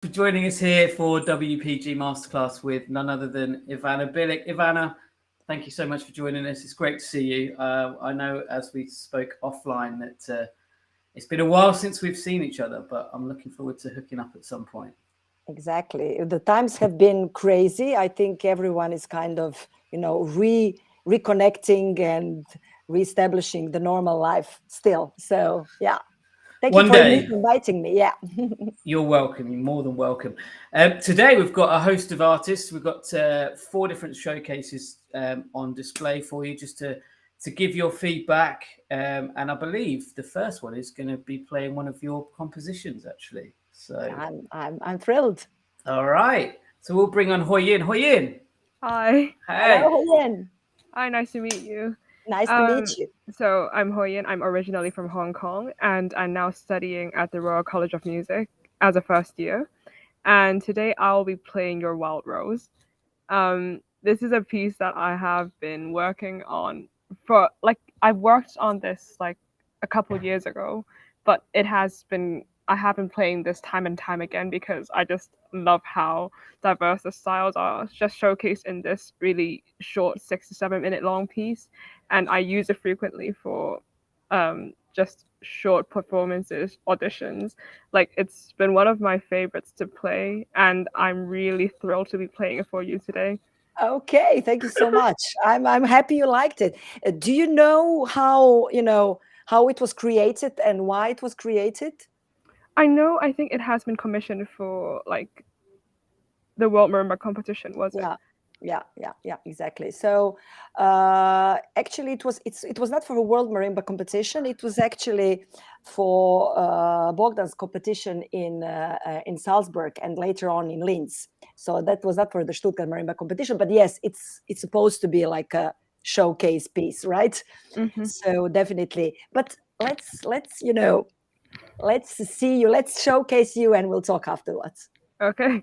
for joining us here for WPG Masterclass with none other than Ivana Bilic. Ivana, thank you so much for joining us. It's great to see you. I know as we spoke offline that it's been a while since we've seen each other, but I'm looking forward to hooking up at some point. Exactly. The times have been crazy. I think everyone is kind of, reconnecting and reestablishing the normal life still. So, yeah. Thank you One for day, inviting me. Yeah. you're welcome. You're more than welcome. Today, we've got a host of artists. We've got 4 different showcases on display for you just to give your feedback. And I believe the first one is going to be playing one of your compositions, actually. So, I'm thrilled. all right. So we'll bring on Hoi Yin. Hoi Yin. Hi. Hey. Hello, Helen. Hi, nice to meet you. Nice to meet Um, you. so I'm Hoyin. I'm originally from Hong Kong and I'm now studying at the Royal College of Music as a first year. And today I'll be playing Your Wild Rose. This is a piece that I have been working on for I've worked on this like a couple of years ago, but I have been playing this time and time again because I just love how diverse the styles are just showcased in this really short 6 to 7 minute long piece, and I use it frequently for just short performances, auditions. Like it's been one of my favorites to play, and I'm really thrilled to be playing it for you today. Okay, thank you so much. I'm happy you liked it. Do you know how it was created and why it was created? I think it has been commissioned for like the World Marimba competition, was it? Yeah, yeah, exactly. So actually, it was not for a World Marimba competition. It was actually for Bogdan's competition in Salzburg and later on in Linz. So that was not for the Stuttgart Marimba competition, but yes, it's supposed to be like a showcase piece, right? Mm-hmm. So definitely. But let's see you, let's showcase you, and we'll talk afterwards. Okay.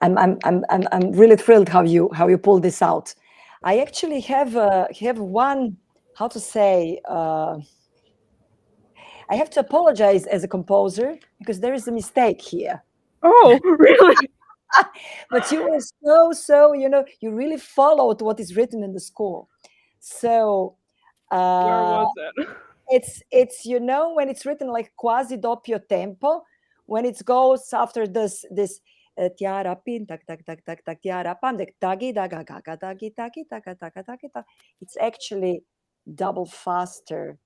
I'm really thrilled how you pulled this out. I actually have one, how to say, I have to apologize as a composer because there is a mistake here. Oh, really? But you were so you really followed what is written in the score. So Where was it? it's when it's written like quasi doppio tempo, when it goes after this tiara pin tak tak tak tak tak tiara pam tak tagi daga gaga tagi tagi taka taka taki ta. It's actually double faster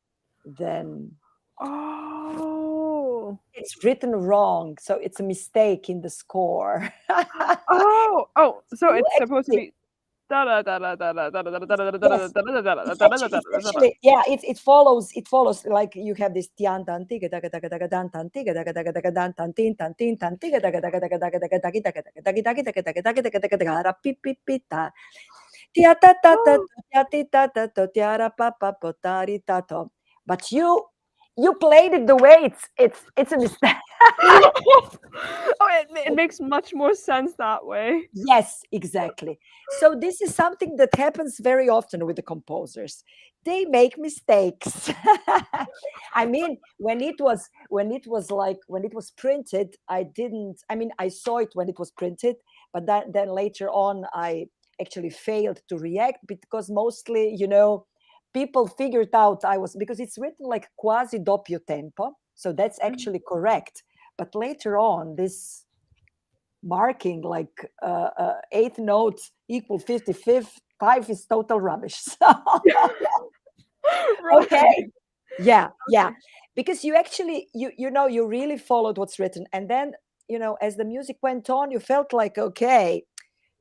than Oh. it's written wrong, so it's a mistake in the score. Oh. So You it's supposed to actually, be da da da da da da da da da da da da yes, da da da it's da actually, da it's da da. actually yeah, it follows like you have this tian tan tiga daga daga daga dan tan tiga daga daga daga dan tan tin tan tiga daga daga daga daga daga dagi daga daga dagi dagi daga daga dagi daga daga daga ra pi pi pi ta tia ta ta ta tia ti ta ta to tiara pa pa po ta ri ta to. But you played it the way it's a mistake. Oh, it makes much more sense that way. Yes, exactly. So this is something that happens very often with the composers. They make mistakes. I mean, when it was printed, I saw it when it was printed, but then later on I actually failed to react because mostly, people figured out because it's written like quasi doppio tempo, so that's actually correct. But later on, this marking like eighth note equal 55th, 5 is total rubbish. Okay. Right. Yeah, because you actually you really followed what's written, and then as the music went on, you felt like, okay,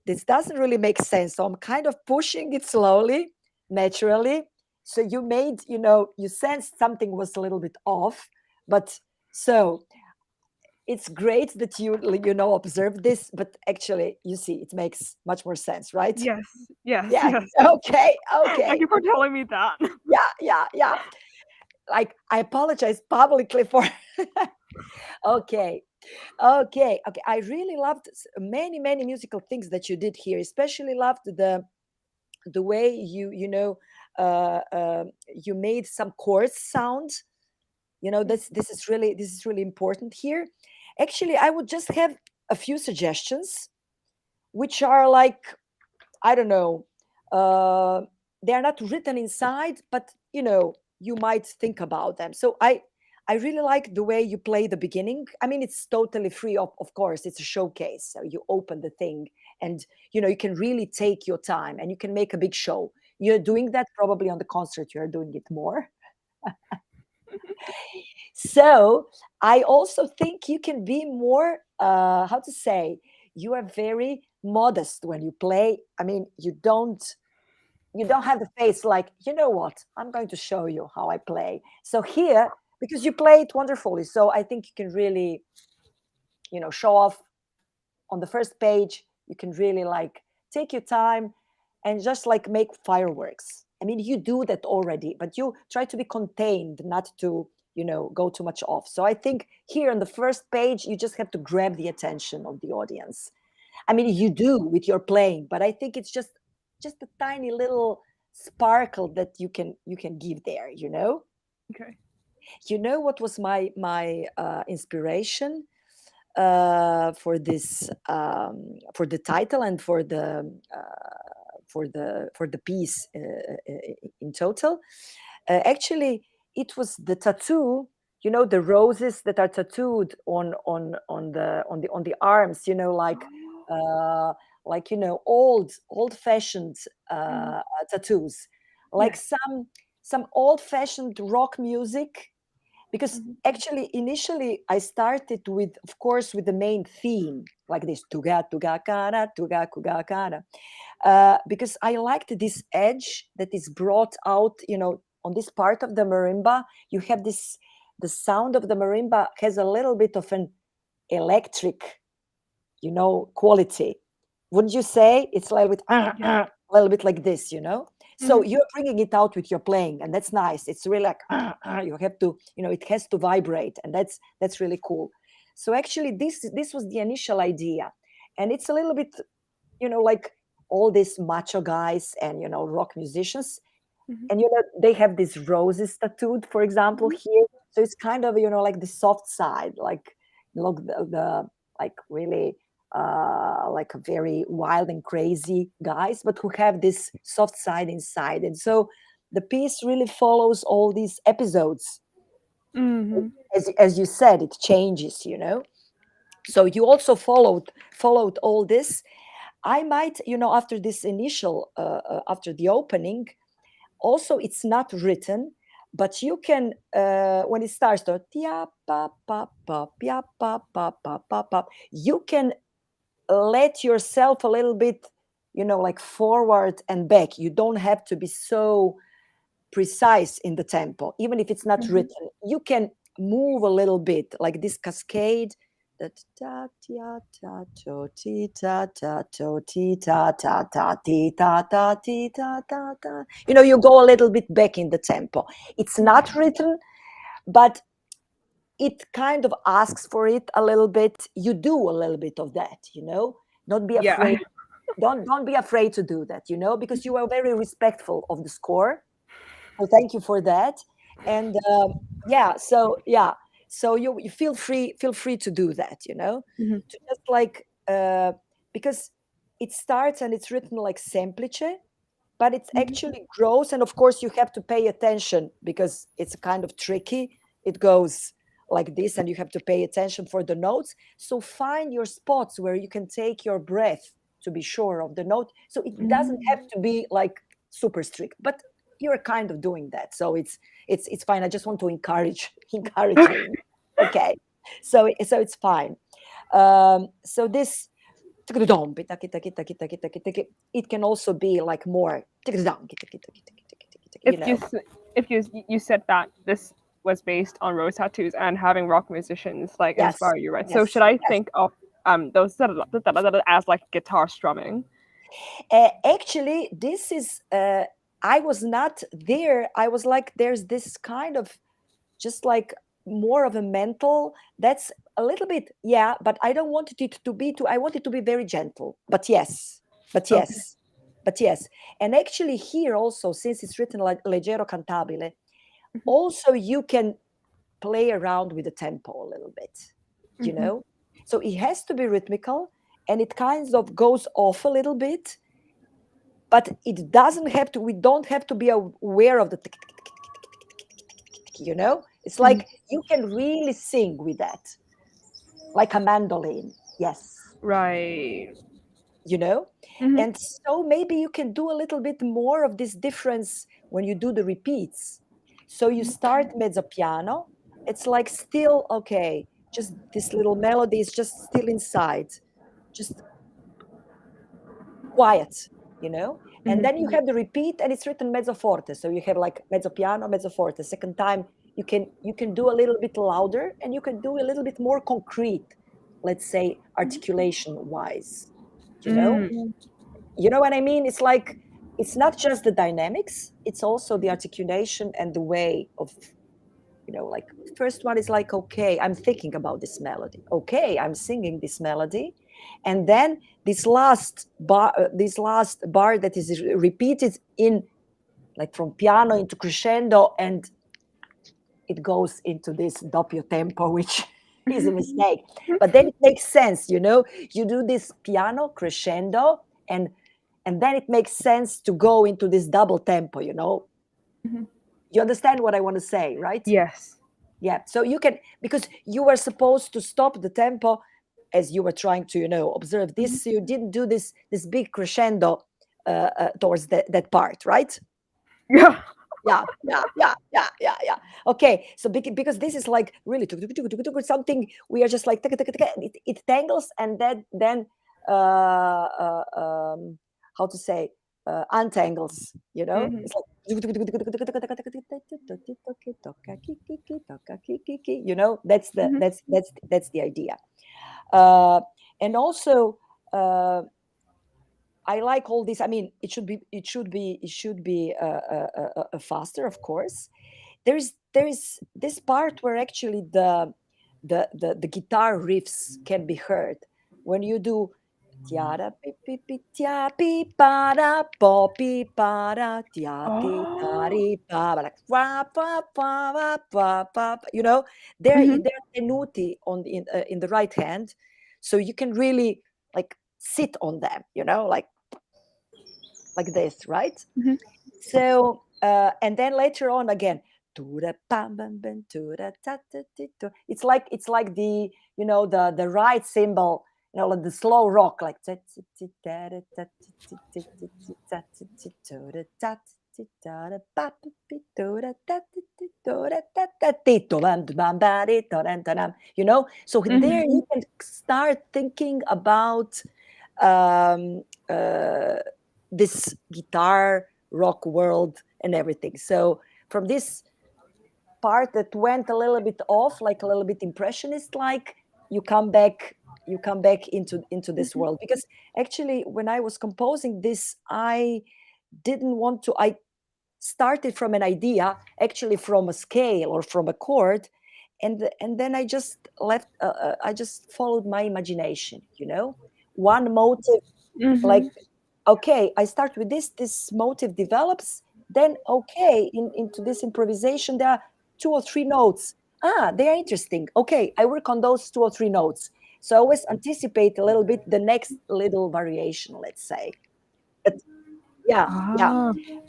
this doesn't really make sense, so I'm kind of pushing it slowly, naturally. So you made, you sensed something was a little bit off. But so it's great that you observe this, but actually you see it makes much more sense, right? Yes. Yes. Yes. Yes. Okay. Thank you for telling me that. Yeah. Like, I apologize publicly for okay. I really loved many musical things that you did here. Especially loved the way you made some chorus sounds. This is really important here. Actually, I would just have a few suggestions, which are like, I don't know, uh, they are not written inside, but you might think about them. So I really like the way you play the beginning. I mean, it's totally free of course, it's a showcase, so you open the thing, and you can really take your time and you can make a big show. You're doing that probably on the concert, you're doing it more. So I also think you can be more, how to say, you are very modest when you play. I mean, you don't have the face like, what, I'm going to show you how I play. So here, because you play it wonderfully, so I think you can really show off on the first page. You can really like take your time and just like make fireworks. I mean, you do that already, but you try to be contained, not to go too much off. So I think here on the first page, you just have to grab the attention of the audience. I mean, you do with your playing, but I think it's just a tiny little sparkle that you can give there. Okay. What was my inspiration for the title and for the piece in total. Actually, it was the tattoo. The roses that are tattooed on the arms. Old fashioned tattoos, like Yes. some old fashioned rock music. Because Mhm. actually, initially, I started with, of course, with the main theme, like this tuga tuga kana tuga kuga kana, because I liked this edge that is brought out. On this part of the marimba, you have this. The sound of the marimba has a little bit of an electric, quality. Wouldn't you say it's a little bit, Yes. a little bit like this? So Mhm. you're bringing it out with your playing, and that's nice. It's really like, you have to, it has to vibrate, and that's really cool. So actually, this was the initial idea, and it's a little bit, like all these macho guys and rock musicians, and they have these roses tattooed, for example, here. So it's kind of like the soft side, like look the like really like a very wild and crazy guys, but who have this soft side inside. And so the piece really follows all these episodes. As you said, it changes, so you also followed all this. I might, after this initial after the opening, also it's not written, but you can when it starts to tia pa pa pa pia pa pa pa pa pa, you can let yourself a little bit, like forward and back. You don't have to be so precise in the tempo, even if it's not written. You can move a little bit, like this cascade. That ta ta ta to ti ta ta to ti ta ta ta ti ta ta ti ta ta ta. You go a little bit back in the tempo. It's not written, but it kind of asks for it a little bit. You do a little bit of that, Don't be afraid. Don't be afraid to do that, because you are very respectful of the score. So thank you for that. And so you feel free to do that, to just like because it starts and it's written like semplice, but it's actually grows. And of course you have to pay attention because it's kind of tricky. It goes like this and you have to pay attention for the notes. So find your spots where you can take your breath to be sure of the note. So it doesn't have to be like super strict, but you're kind of doing that. So it's fine. I just want to encourage you. Okay. So it's fine. So this, it can also be like more, If you said that this was based on rose tattoos and having rock musicians like inspire you, right? So should I think of those as like guitar strumming? Actually, this is I was not there. I was like, there's this kind of just like more of a mental, that's a little bit, but I don't want it to be I want it to be very gentle, but yes. And actually here also, since it's written like leggero cantabile, also you can play around with the tempo a little bit, so it has to be rhythmical and it kind of goes off a little bit, but it doesn't have to, we don't have to be aware of the it's like you can really sing with that, like a mandolin. Yes. Right. And so maybe you can do a little bit more of this difference when you do the repeats. So you start mezzo piano, it's like still okay, just this little melody is just still inside, just quiet, and then you have the repeat and it's written mezzo forte, so you have like mezzo piano, mezzo forte. Second time you can do a little bit louder and you can do a little bit more concrete, let's say articulation wise, you know what I mean? It's like it's not just the dynamics, it's also the articulation and the way of, like first one is like, okay, I'm thinking about this melody, okay, I'm singing this melody, and then this last bar that is repeated in like from piano into crescendo, and it goes into this doppio tempo, which is a mistake, but then it makes sense, you do this piano crescendo and then it makes sense to go into this double tempo, you understand what I want to say, right? Yes. Yeah, so you can, because you were supposed to stop the tempo as you were trying to, observe this. So you didn't do this big crescendo towards that part, right? Yeah. Yeah. Okay, so because this is like really something we are just like it tangles and then how to say untangles, it's like that's the idea. And also I like all this. I mean, it should be faster, of course. There is this part where actually the guitar riffs can be heard when you do Tiara pi pi pi tia pi para po pi para tia ti tari pa like pa pa pa pa pa. You know, they're tenuti on in the right hand, so you can really like sit on them. You know, like this, right? So and then later on again. It's like the the right symbol, like the slow rock, like so there you can start thinking about um, uh, this guitar rock world and everything. So from this part that went a little bit off, like a little bit impressionist, like you come back into this world. Because actually when I was composing this, I didn't want to, I started from an idea, actually from a scale or from a chord, and then I just left, I just followed my imagination, one motive, like okay, I start with this motive develops, then okay, into this improvisation there are 2 or 3 notes, they are interesting, okay, I work on those 2 or 3 notes. So I always anticipate a little bit the next little variation, let's say. But yeah,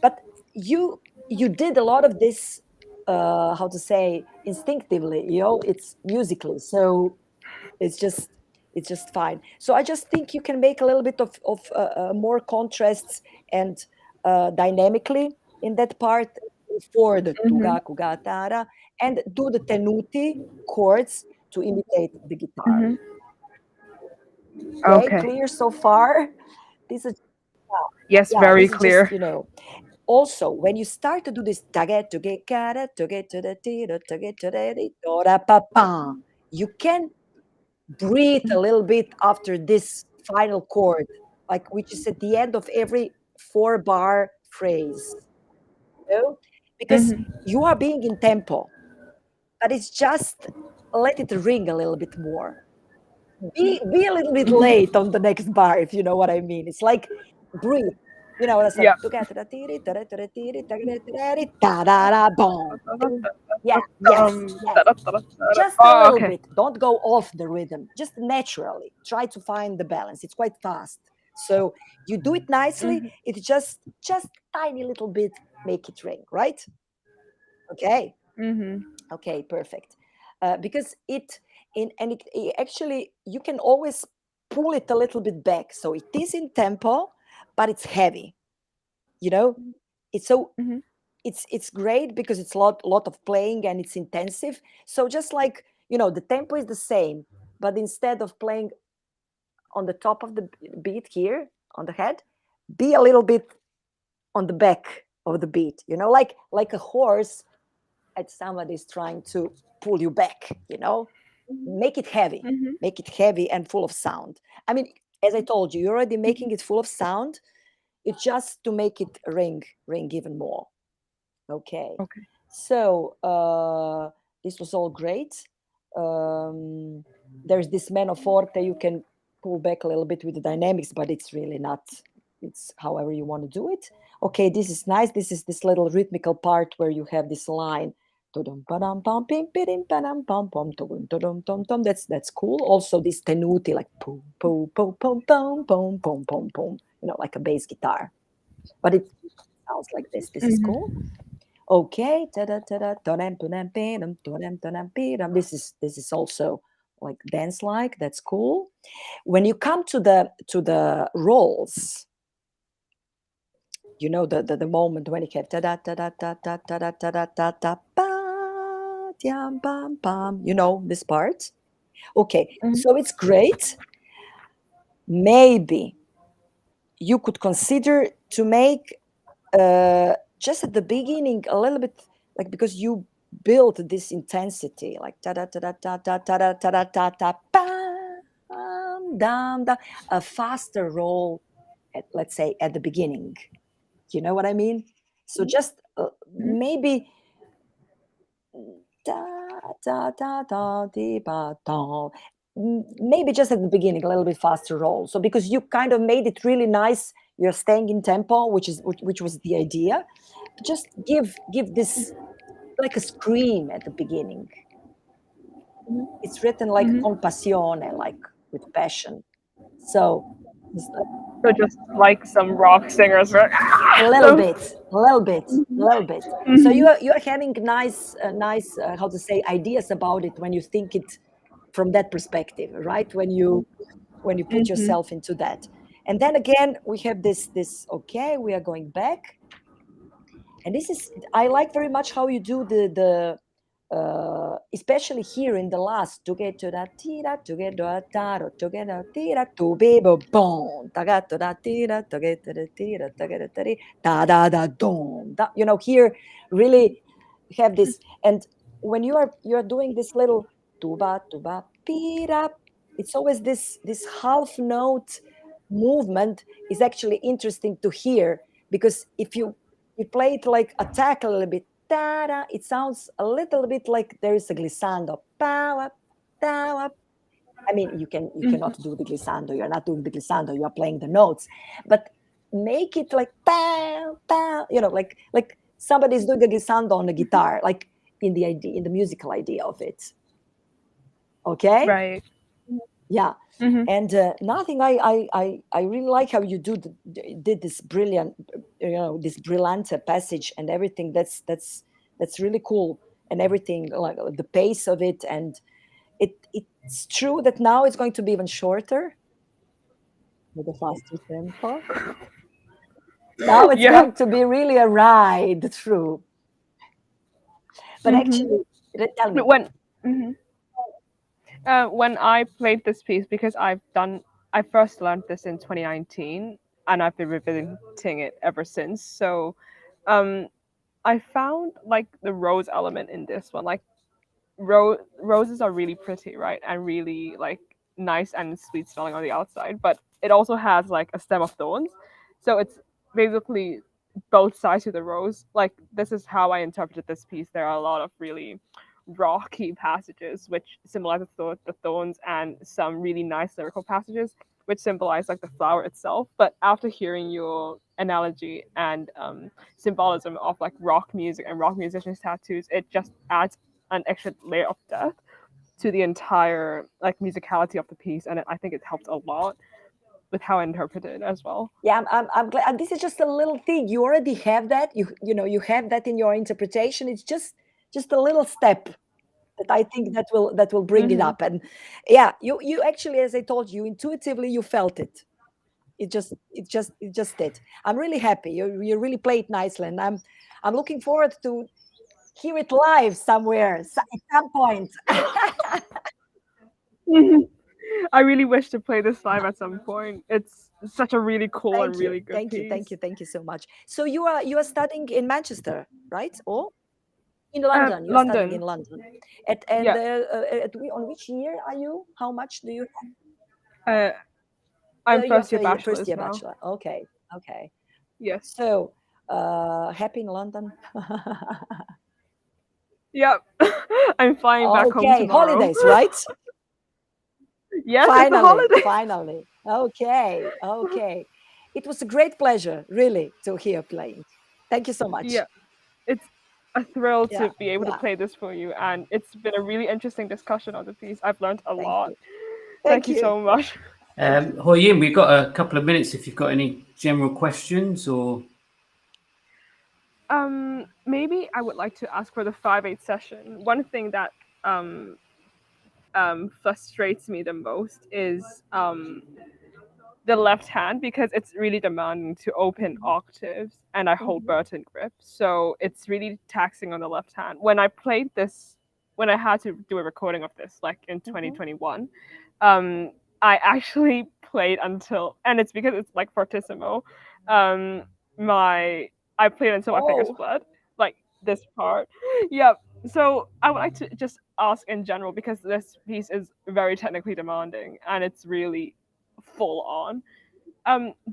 but you did a lot of this, how to say, instinctively, it's musically, so it's just fine. So I just think you can make a little bit of more contrasts and dynamically in that part for the tuga kuga tara, and do the tenuti chords to imitate the guitar. Okay, Okay. clear so far? This is Yes, yeah, very this is just, clear. Also, when you start to do this, you can breathe a little bit after this final chord, like which is at the end of every 4-bar phrase, because you are being in tempo, but it's just let it ring a little bit more. Be a little bit late on the next bar, if you know what I mean. It's like breathe. It's like Yeah. yeah, yes, yes. Just a Oh, little okay. bit. Don't go off the rhythm. Just naturally. Try to find the balance. It's quite fast. So you do it nicely. It's just tiny little bit, make it ring, right? Okay. Okay, perfect. Because actually you can always pull it a little bit back, so it is in tempo, but it's heavy. It's so it's great because it's lot of playing and it's intensive. So just like the tempo is the same, but instead of playing on the top of the beat here on the head, be a little bit on the back of the beat. Like a horse at somebody's trying to pull you back, make it heavy, and full of sound. I mean, as I told you, you're already making it full of sound. It's just to make it ring even more. Okay. Okay. So this was all great. There's this meno forte, you can pull back a little bit with the dynamics, but it's really not, it's however you want to do it. Okay, this is nice. This is this little rhythmical part where you have this line. That's cool. Also this tenuti, like boom, boom, boom, boom, boom, boom, boom, boom, boom, like a bass guitar. But it sounds like this. This is cool. Okay. This is also like dance like. That's cool. When you come to the rolls, the moment when you have ta da ta da ta ta ta da ta da ta ta ba tiam bam bam, this part. Okay, so it's great. Maybe you could consider to make just at the beginning a little bit, like, because you build this intensity, like ta da ta da ta ta ta da ta da ta ta bam dam da, a faster roll let's say at the beginning. You know what I mean? So just maybe da da da da di ba da, maybe just at the beginning a little bit faster roll. So because you kind of made it really nice, you're staying in tempo, which was the idea. Just give this like a scream at the beginning. It's written like con passione, like with passion. So it's like, So just like some rock singers, right? a little bit. So you're having nice how to say, ideas about it when you think it from that perspective, right? When you put yourself into that. And then again, we have this okay, we are going back. And this is, I like very much how you do the especially here in the last to get to that tira to get to taro to get a tira to be boom tagato da tira to get to the tira to get a da da da dom da. You know, here really have this. And when you're doing this little tuba pira, it's always this half note movement is actually interesting to hear, because if you play it like attack a little bit, ta-da, it sounds a little bit like there is a glissando. I mean, you cannot do the glissando. You're not doing the glissando. You are playing the notes, but make it like pow, pow, you know, like somebody's doing a glissando on the guitar, like in the musical idea of it. Okay. Right. Yeah. And nothing. I really like how you did this brilliant, this brillante passage and everything. That's really cool, and everything, like the pace of it. And it's true that now it's going to be even shorter with a faster tempo. Now it's going to be really a ride through. But actually, tell me. When I played this piece, because I first learned this in 2019, and I've been revisiting it ever since. So, I found like the rose element in this one, like roses are really pretty, right, and really like nice and sweet smelling on the outside, but it also has like a stem of thorns, so it's basically both sides of the rose. Like, this is how I interpreted this piece. There are a lot of really rocky passages which symbolize the thorns, and some really nice lyrical passages which symbolize like the flower itself. But after hearing your analogy and symbolism of like rock music and rock musicians' tattoos, it just adds an extra layer of depth to the entire like musicality of the piece, and I think it helped a lot with how I interpret it as well. Yeah, I'm glad. And this is just a little thing. You already have that. You have that in your interpretation. It's just a little step that I think that will bring it up. And yeah, you actually, as I told you, intuitively you felt it. It just did. I'm really happy. You really played nicely, and I'm looking forward to hear it live somewhere at some point. I really wish to play this live at some point. It's such a really cool and really good piece. Thank you so much. So you are studying in Manchester, right? Or in London? You're London. studying in London. On which year are you? How much do you have? I'm first year bachelor. First year bachelor. Okay. Yes. So happy in London. Yep. I'm flying back home tomorrow. Holidays, right? Yes, it's a holiday. Finally. Okay. It was a great pleasure, really, to hear playing. Thank you so much. Yeah, it's a thrill to be able to play this for you, and it's been a really interesting discussion on the piece. I've learned a lot. Thank you so much. Hoi-Yin, we've got a couple of minutes if you've got any general questions or... Maybe I would like to ask for the 5/8 session. One thing that frustrates me the most is the left hand, because it's really demanding to open octaves, and I hold Burton grip, so it's really taxing on the left hand. When I played this, when I had to do a recording of this, like in 2021, I actually played until, and it's because it's like fortissimo, I played until my fingers bled, like this part. Yeah. So I would like to just ask in general, because this piece is very technically demanding and it's really full on.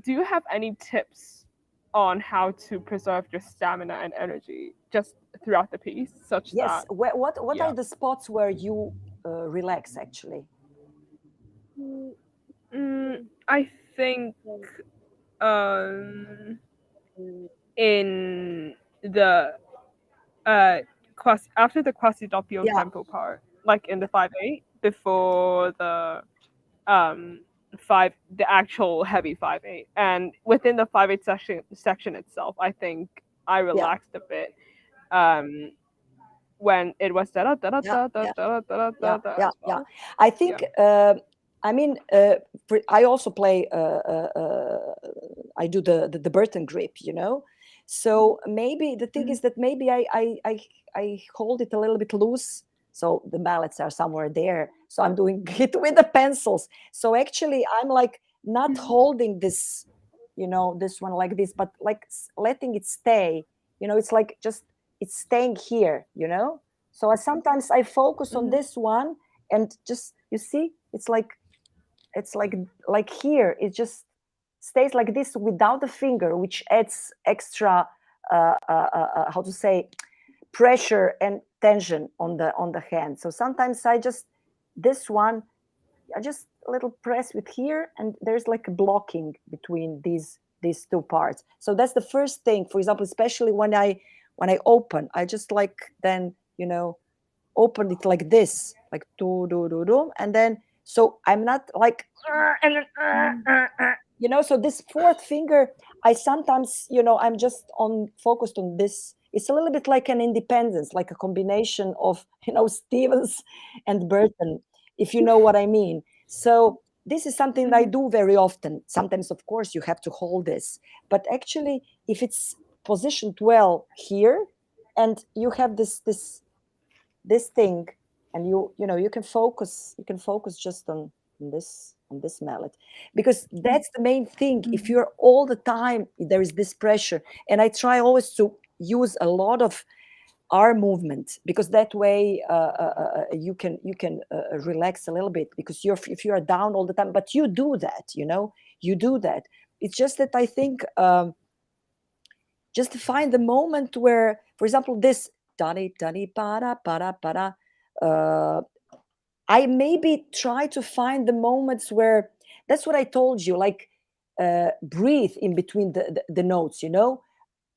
Do you have any tips on how to preserve your stamina and energy just throughout the piece, such that? What are the spots where you relax actually? I think um, in the after the quasi-doppio Yeah, tempo part, like in the 5/8, before um the actual heavy 5/8, and within the 5/8 section itself, I think I yeah, relaxed a bit um when it was da da da da yeah, da da yeah, da da yeah, da yeah, as yeah. well. I Yeah. think, I mean, I also play, I do the Burton grip, you know. So maybe the thing is that maybe I hold it a little bit loose. So the mallets are somewhere there. So I'm doing it with the pencils. So actually, I'm like not holding this, you know, this one like this, but like letting it stay. You know, it's like just it's staying here, you know. So sometimes I focus on Mhm. this one and just you see, it's like here, it just stays like this without the finger, which adds extra how to say pressure and tension on the hand. So sometimes I just this one I just a little press with here, and there's like a blocking between these two parts. So that's the first thing. For example, especially when I open, I just like then you know open it like this, like do, and then so I'm not like you know. So this fourth finger, I sometimes I'm just on focused on this. It's a little bit like an independence, like a combination of Stevens and Burton, if you know what I mean. So this is something that I Mhm. do very often. Sometimes, of course, you have to hold this, but actually, if it's positioned well here, and you have this thing, and you can focus just on this mallet, because that's the main thing. If Mhm. you're all the time there is this pressure, and I try always to use a lot of arm movement, because that way you can relax a little bit, because if you are down all the time, but you do that, you do that. It's just that I think just to find the moment where, for example, this dani dani para, uh, I maybe try to find the moments where, that's what I told you, like breathe in between the notes,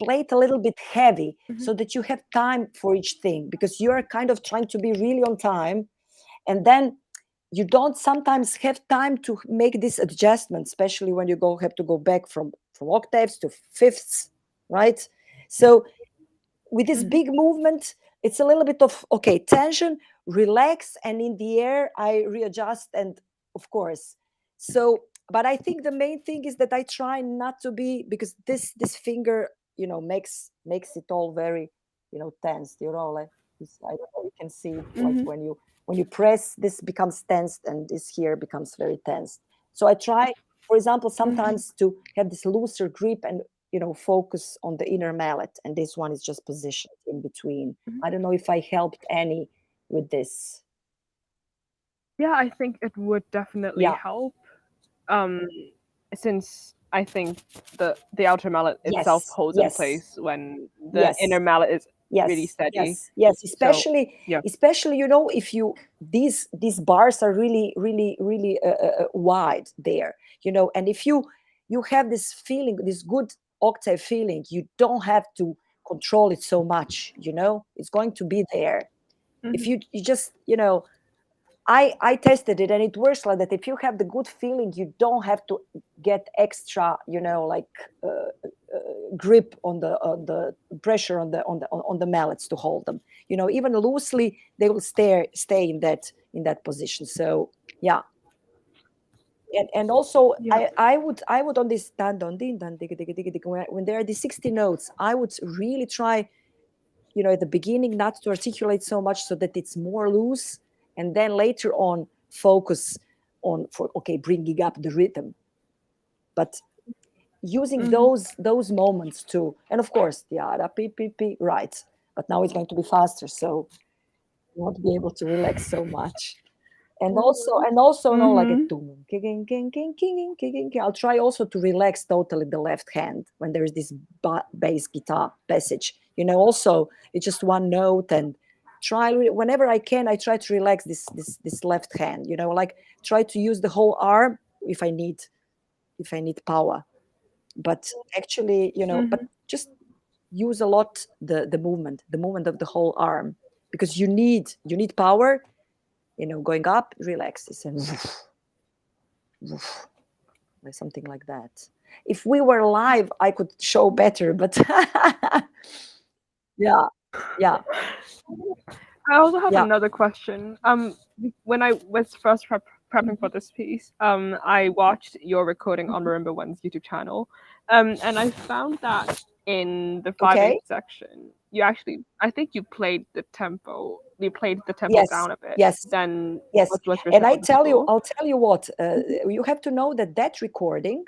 play it a little bit heavy Mhm. so that you have time for each thing, because you're kind of trying to be really on time, and then you don't sometimes have time to make this adjustment, especially when you have to go back from octaves to fifths, right? So with this Mhm. big movement, it's a little bit of okay, tension, relax, and in the air I readjust, and of course. So but I think the main thing is that I try not to be, because this finger makes it all very tense, like I don't know, you can see it, like Mhm. when you press, this becomes tensed, and this here becomes very tensed. So I try, for example, Mhm. sometimes to have this looser grip and focus on the inner mallet, and this one is just positioned in between. Mhm. I don't know if I helped any with this. Yeah, I think it would definitely Yeah. help. Um, since I think the outer mallet itself Yes. holds in Yes. place when the inner Yes. mallet is really Yes. steady. Yes. Yes. So Especially, yeah. especially, if you these bars are really, really, really wide there, and if you have this feeling, this good octave feeling, you don't have to control it so much. It's going to be there. If Mhm. you just I tested it, and it works like that. If you have the good feeling, you don't have to get extra, like grip on the pressure on the mallets to hold them. Even loosely, they will stay in that position. So yeah, and also Yeah. I would on this dan don din dan dig dig dig dig, when there are the 60 notes, I would really try at the beginning not to articulate so much, so that it's more loose, and then later on focus on for okay, bringing up the rhythm, but using Mhm. those moments too. And of course the ara pi pi pi, right, but now it's going to be faster, so you won't be able to relax so much. And also no, like a Mhm. tung, king, king, king, king, king, king. I'll try also to relax totally the left hand when there is this bass guitar passage. Also, it's just one note, and try whenever I can. I try to relax this left hand. You know, like try to use the whole arm if I need power. But actually, you know, but just use a lot the movement of the whole arm, because you need power. You know, going up, relaxes, and like something like that. If we were live, I could show better, but yeah. I also have Yeah. another question. When I was first prepping for this piece, I watched your recording on Marimba One's YouTube channel, and I found that in the 5/8 section, you actually, I think you played the tempo. You played the tempo down a bit. Yes. Then Yes. what was And I'll tell you what. You have to know that recording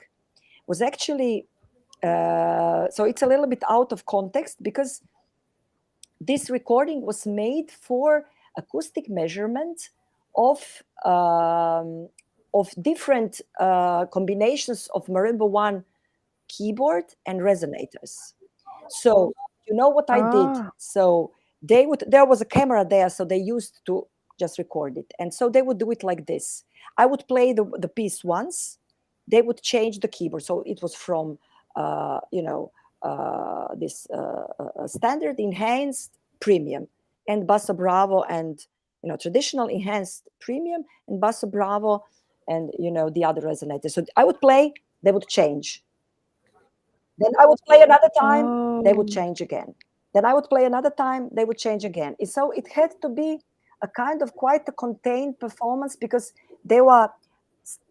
was actually. So it's a little bit out of context, because this recording was made for acoustic measurement of different combinations of Marimba One keyboard and resonators. So you know what I did? So there was a camera there, so they used to just record it, and so they would do it like this. I would play the piece once, they would change the keyboard, so it was from this standard, enhanced, premium, and basso bravo, and traditional, enhanced, premium, and basso bravo, and the other resonators. So I would play, they would change. Then I would play another time, they would change again. Then I would play another time, they would change again. And so it had to be a kind of quite a contained performance, because they were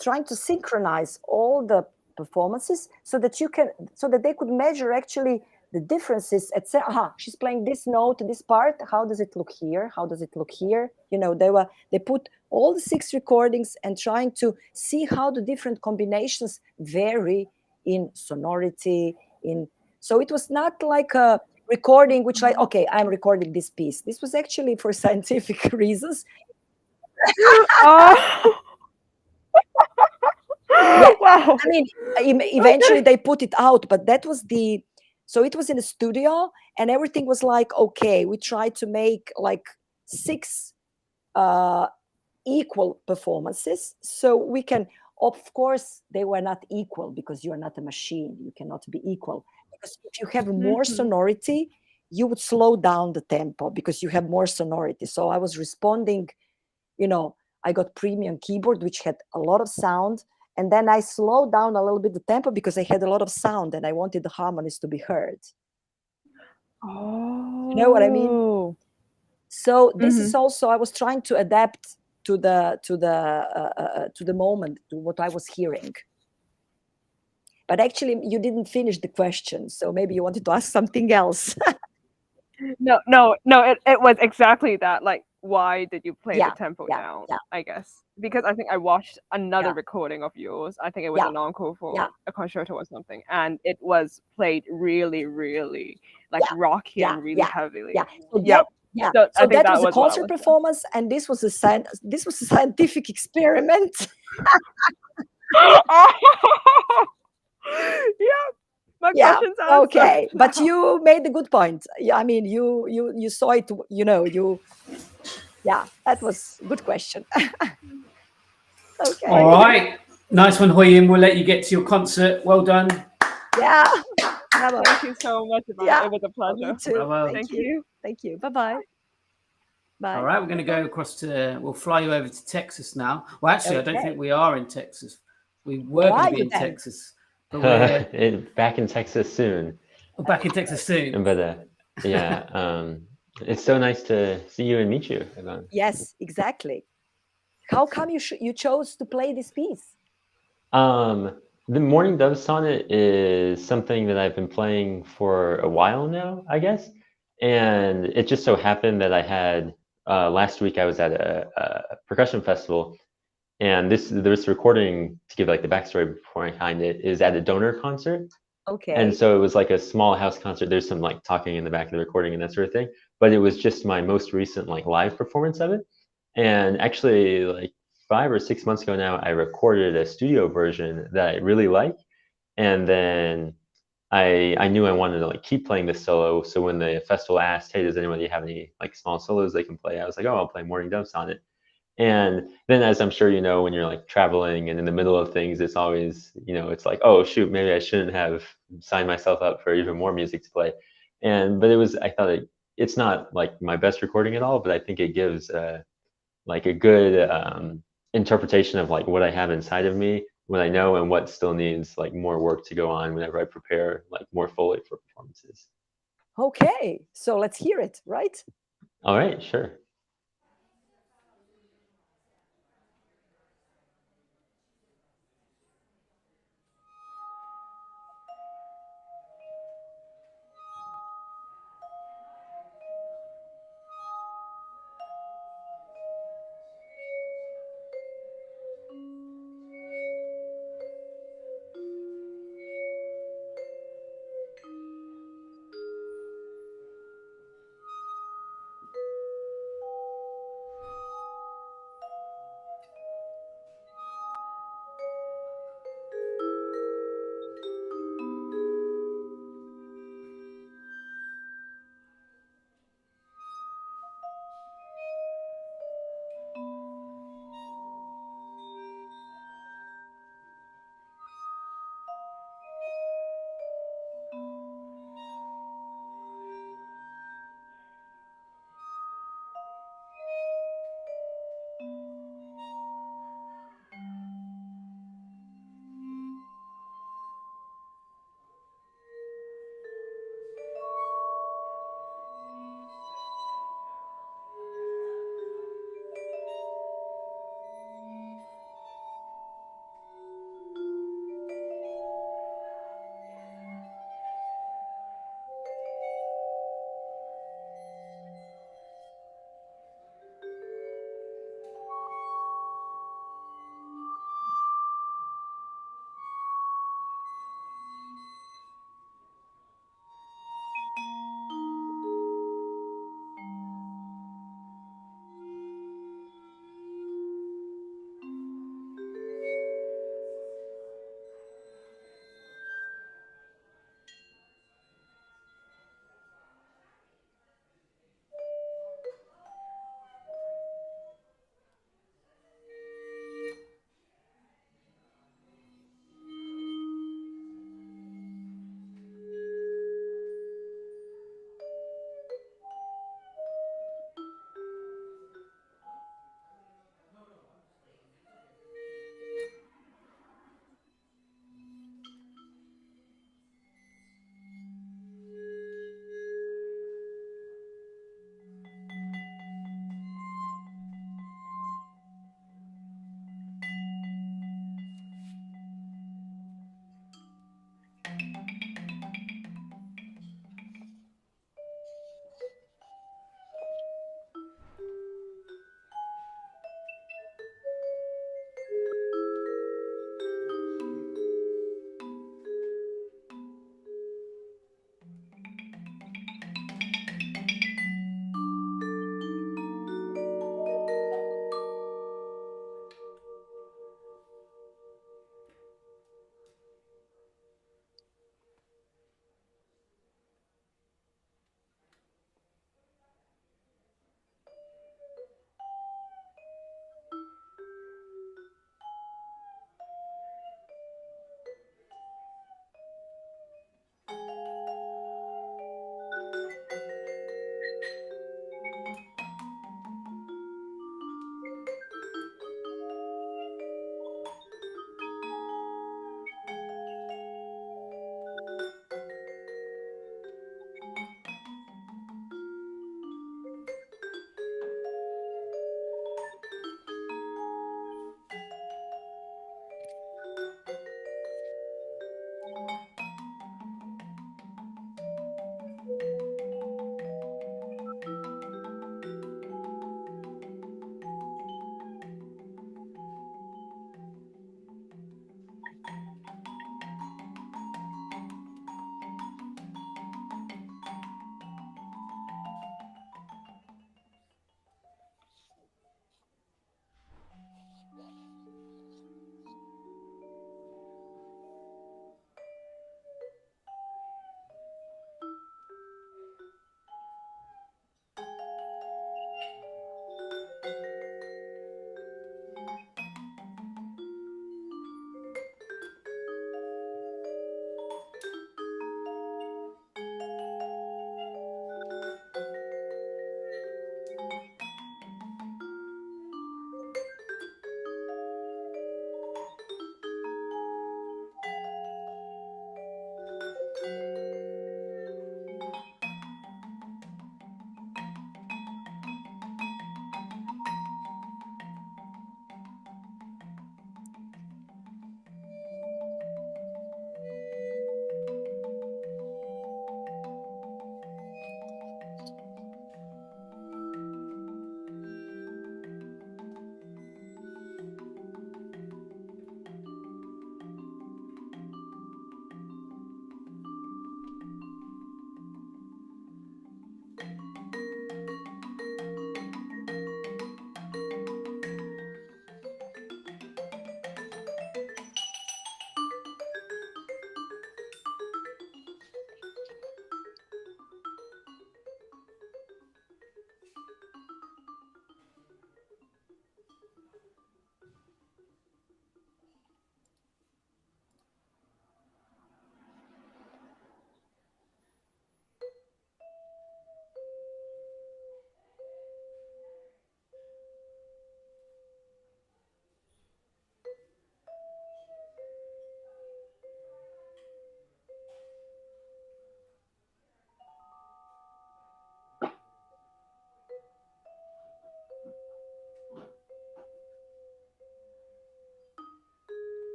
trying to synchronize all the performances so that they could measure actually the differences and say, she's playing this note, this part, how does it look here? How does it look here? They put all the 6 recordings and trying to see how the different combinations vary in sonority. So it was not like a recording which like, okay, I'm recording this piece. This was actually for scientific reasons. Yeah. Wow. I mean, eventually they put it out, but that was so it was in a studio, and everything was like, okay, we tried to make like 6 equal performances, so we can, of course, they were not equal, because you are not a machine. You cannot be equal, because if you have more sonority, you would slow down the tempo because you have more sonority. So I was responding, I got premium keyboard, which had a lot of sound, and then I slowed down a little bit the tempo because I had a lot of sound and I wanted the harmonies to be heard. You know what I mean? So this is also, I was trying to adapt to the moment, to what I was hearing. But actually, you didn't finish the question, so maybe you wanted to ask something else. No, it was exactly that. Like, why did you play the tempo down? I guess because I think I watched another recording of yours. I think it was an encore for a concerto or something, and it was played really, really like rocky and really heavily. So that was a concert performance, and this was a scientific experiment. My question's answered. Okay, but you made a good point. I mean, you saw it. That was a good question. Okay. All right, nice one, Hoyim. We'll let you get to your concert. Well done. Yeah. Thank you so much, Ivana. It was a pleasure. Me too. Bravo. Thank you. Thank you. Bye-bye. Bye. All right, we're going to go across to. We'll fly you over to Texas now. Well, actually, I don't think we are in Texas. We were going to be in Texas. But back in Texas soon. Back in Texas soon. But it's so nice to see you and meet you, Ivana. Yes, exactly. How come you chose to play this piece? The Morning Dove Sonnet is something that I've been playing for a while now, I guess. And it just so happened that I had last week I was at a percussion festival, and this recording, to give like the backstory behind it, is at a donor concert. Okay. And so it was like a small house concert. There's some like talking in the back of the recording and that sort of thing. But it was just my most recent like live performance of it. And actually, like 5 or 6 months ago now, I recorded a studio version that I really like. And then I knew I wanted to like keep playing this solo. So when the festival asked, "Hey, does anybody have any like small solos they can play?" I was like, "Oh, I'll play Morning Dove Sonnet." And then, as I'm sure you know, when you're like traveling and in the middle of things, it's always, it's like, oh shoot, maybe I shouldn't have signed myself up for even more music to play. But I thought it's not like my best recording at all, but I think it gives like a good interpretation of like what I have inside of me, what I know, and what still needs like more work to go on whenever I prepare like more fully for performances. Okay, so let's hear it, right? All right, sure.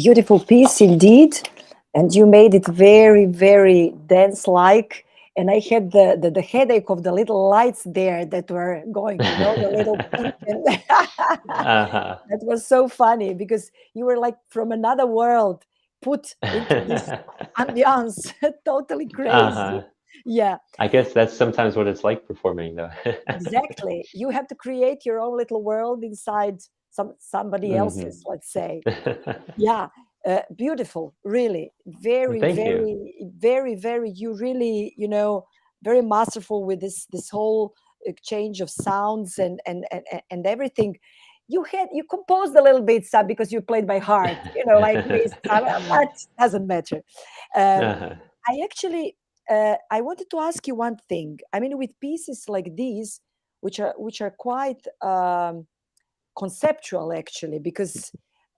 beautiful piece indeed, and you made it very, very dance-like. And I had the headache of the little lights there that were going, the little pink, and Uh-huh. that was so funny because you were like from another world put into this ambiance, totally Uh-huh. crazy. Yeah, I guess that's sometimes what it's like performing, though. exactly. You have to create your own little world inside somebody Hmm. else's, let's say. Yeah, beautiful, really. Very, Thank you. very, very, very. You really, very masterful with this whole exchange of sounds and everything. You composed a little bit, Sam, because you played by heart, like me, Sam, but doesn't matter. Um, Uh-huh. I actually, I wanted to ask you one thing. I mean, with pieces like these, which are quite conceptual, actually, because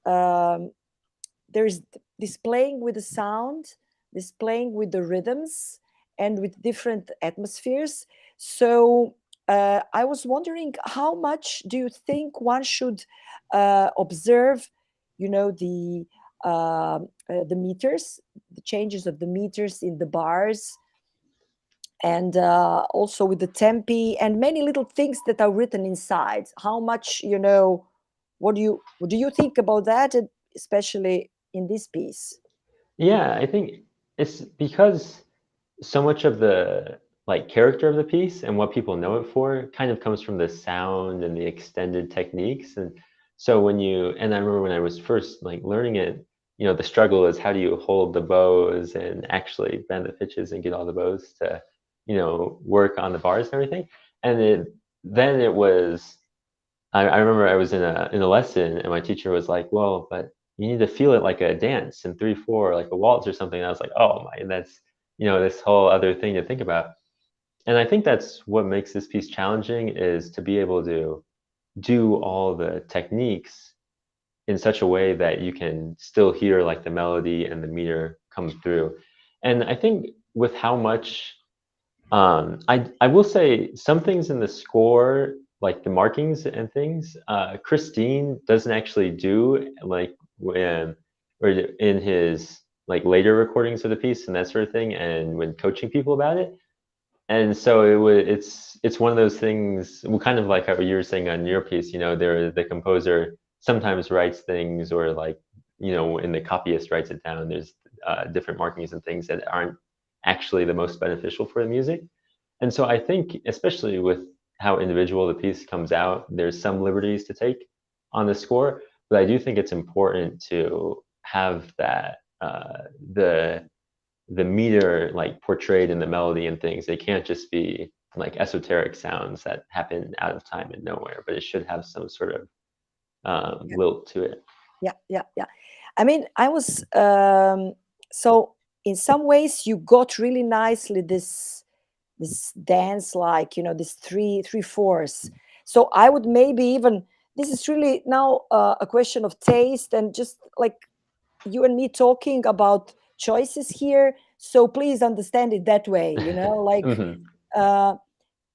um, there's this playing with the sound, this playing with the rhythms, and with different atmospheres. So I was wondering, how much do you think one should observe, the meters, the changes of the meters in the bars, and also with the tempi and many little things that are written inside. How much, what do you think about that, and especially in this piece? Yeah, I think it's because so much of the like character of the piece and what people know it for kind of comes from the sound and the extended techniques. And so and I remember when I was first like learning it, the struggle is how do you hold the bows and actually bend the pitches and get all the bows to, work on the bars and everything. And then it was I remember I was in a lesson and my teacher was like, well, but you need to feel it like a dance in 3/4, like a waltz or something. And I was like, oh my, that's this whole other thing to think about. And I think that's what makes this piece challenging is to be able to do all the techniques in such a way that you can still hear like the melody and the meter come through. And I think with how much I will say some things in the score, like the markings and things, Christine doesn't actually do like when or in his like later recordings of the piece and that sort of thing, and when coaching people about it. And so it's one of those things, well, kind of like how you were saying on your piece, the composer sometimes writes things or like, and the copyist writes it down. There's different markings and things that aren't actually the most beneficial for the music. And so I think, especially with how individual the piece comes out, there's some liberties to take on the score, but I do think it's important to have that the meter like portrayed in the melody and things. They can't just be like esoteric sounds that happen out of time and nowhere, but it should have some sort of lilt to it. Yeah, yeah, yeah. I mean, I was so in some ways you got really nicely this dance, like, this three fours. So I would maybe even, this is really now a question of taste and just like you and me talking about choices here. So please understand it that way, like Hmm. uh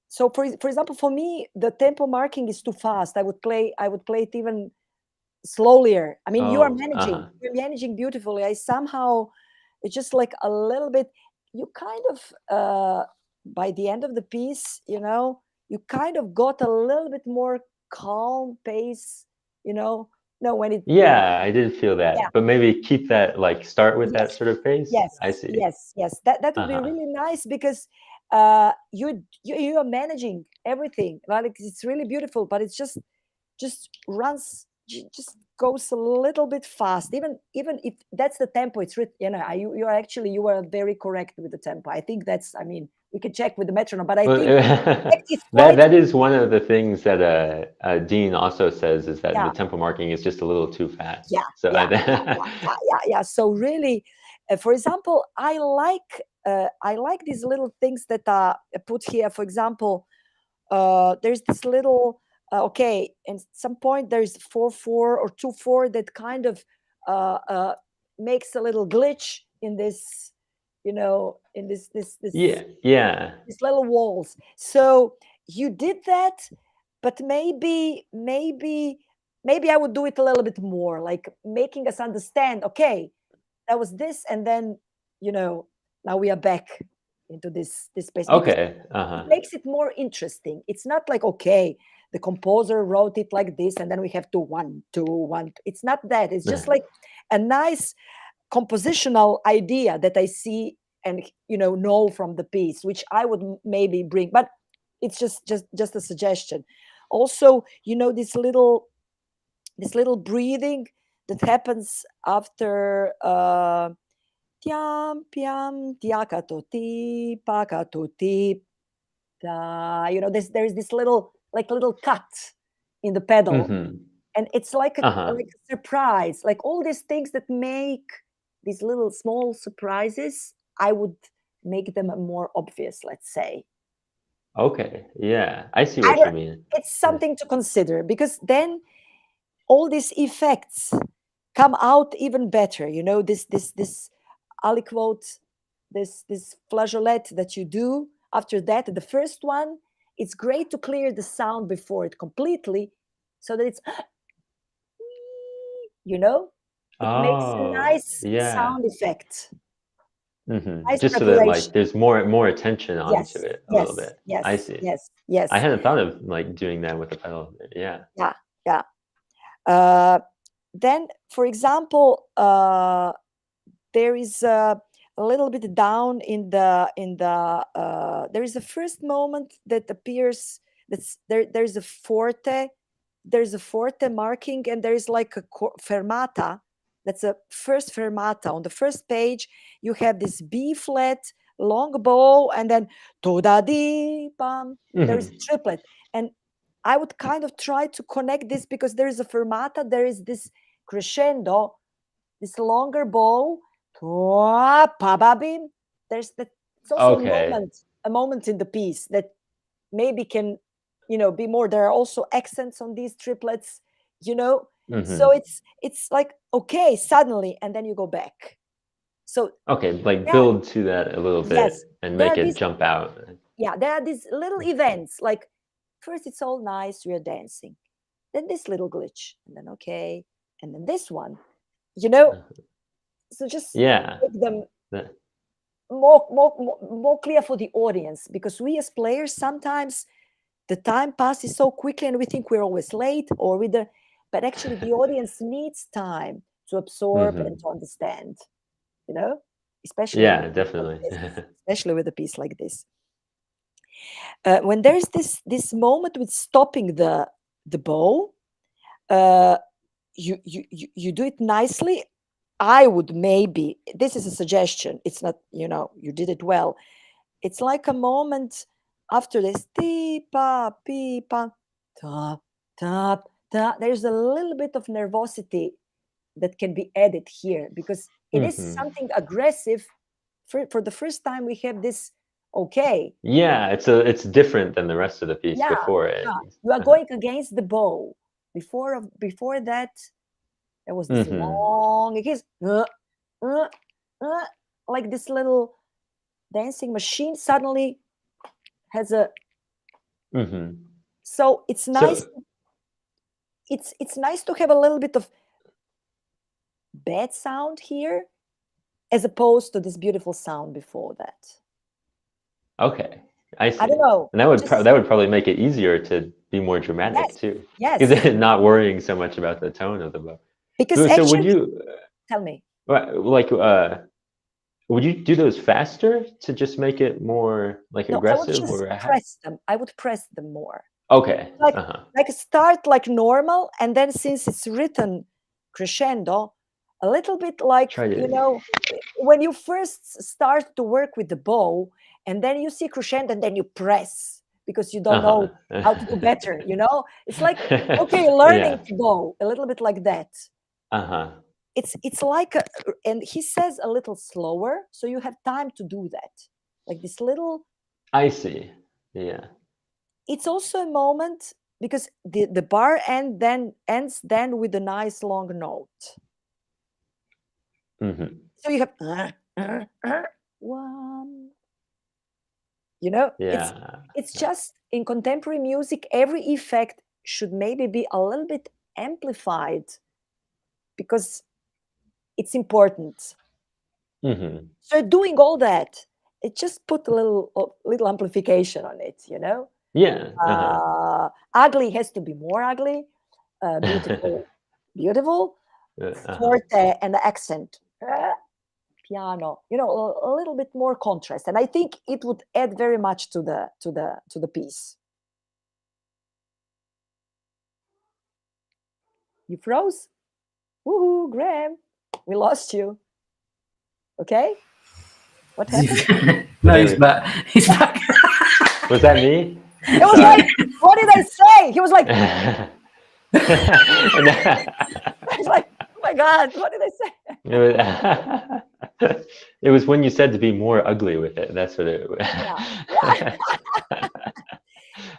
so for example, for me, the tempo marking is too fast. I would play it even slower. I mean, you are Oh, managing. uh-huh. You're managing beautifully. I somehow, it's just like a little bit. You kind of, by the end of the piece, you kind of got a little bit more calm pace. You know, no, when it, Yeah, I did feel yeah, that, but maybe keep that like start with that yes, sort of pace. yes, I see. yes. That would be Uh-huh. really nice because you are managing everything. Like it's really beautiful, but it's just runs just goes a little bit fast, even if that's the tempo it's written. You are very correct with the tempo. I think that's, I mean, we can check with the metronome, but I Well, think it's that quite, that is one of the things that Dean also says is that the yeah, tempo marking is just a little too fast. yeah, So yeah, yeah, yeah, yeah, yeah, yeah. So really, for example, I like these little things that are put here. For example, there's this little, okay, and some point there's 4/4 or 2/4 that kind of uh, uh, makes a little glitch in this, in yeah, yeah. these little walls. So you did that, but maybe maybe I would do it a little bit more, like making us understand, okay, that was this, and then, now we are back into this space, because Okay. it makes it more interesting. It's not like, okay, the composer wrote it like this, and then we have to 1, 2, 1. It's not that. It's just like a nice compositional idea that I see and know from the piece, which I would maybe bring, but it's just a suggestion. Also, this little breathing that happens after tiam piam tiakatoti pakatoti da. There's this little cut in the pedal, and it's like a surprise, like all these things that make these little small surprises. I would make them more obvious, let's say. Okay. Yeah, I see what you mean. It's something to consider, because then all these effects come out even better. This aliquote, this flageolet that you do after that, the first one, it's great to clear the sound before it completely, so that it's it makes a nice sound effect. Nice Just so that preparation. there's more attention onto it a little bit. Yes, I see. yes. I hadn't thought of doing that with the pedal. Yeah. Then, for example, there is a little bit down in the there is a first moment that appears. There's a forte. There's a forte marking, and there is like a fermata. That's a first fermata. On the first page, you have this B flat, long bow, and then to da di pam. There's a triplet, and I would kind of try to connect this, because there is a fermata, there is this crescendo, this longer bow. There's that. It's also a moment in the piece that maybe can, be more. There are also accents on these triplets, So it's like, okay, suddenly, and then you go back. So build to that a little bit and make it jump out. Yeah, there are these little events. Like first, it's all nice, we are dancing. Then this little glitch, and then okay, and then this one, So just make them more clear for the audience, because we as players, sometimes the time passes so quickly and we think we're always late, but actually the audience needs time to absorb and to understand, especially definitely. Especially with a piece like this. When there's this moment with stopping the bow, you do it nicely. I would maybe, this is a suggestion, it's not, you did it well. It's like a moment after this, ti pa pi pa ta ta ta. There's a little bit of nervosity that can be added here, because it is something aggressive. For the first time, we have this. Okay. Yeah, it's different than the rest of the piece before it. Yeah. You are going against the bow. Before that, there was this long. It is like this little dancing machine suddenly has a. So it's nice. It's nice to have a little bit of bad sound here, as opposed to this beautiful sound before that. Okay, I see. I don't know. And that would probably make it easier to be more dramatic too. Yes. Because not worrying so much about the tone of the bow. Because so would you tell me? Would you do those faster to just make it more aggressive? I would just press them. I would press them more. Okay. Like start like normal, and then since it's written crescendo, a little bit like when you first start to work with the bow, and then you see crescendo, and then you press because you don't know how to do better. It's like learning to bow a little bit like that. It's like and he says a little slower, so you have time to do that, like this little. I see. Yeah. It's also a moment because the bar ends then with a nice long note. So you have one. It's just in contemporary music, every effect should maybe be a little bit amplified because it's important. Mm-hmm. So doing all that, it just put a little amplification on it, you know. Yeah. Uh-huh. Ugly has to be more ugly, beautiful, beautiful, Uh-huh. forte and accent, piano, you know, a little bit more contrast, and I think it would add very much to the piece. You froze? Woohoo, Graham! We lost you. Okay, what happened? No, he's back. He's back. Was that me? It was like, what did I say? He was like, I was like, oh my God, what did I say? It was when you said to be more ugly with it. That's what it was. Yeah.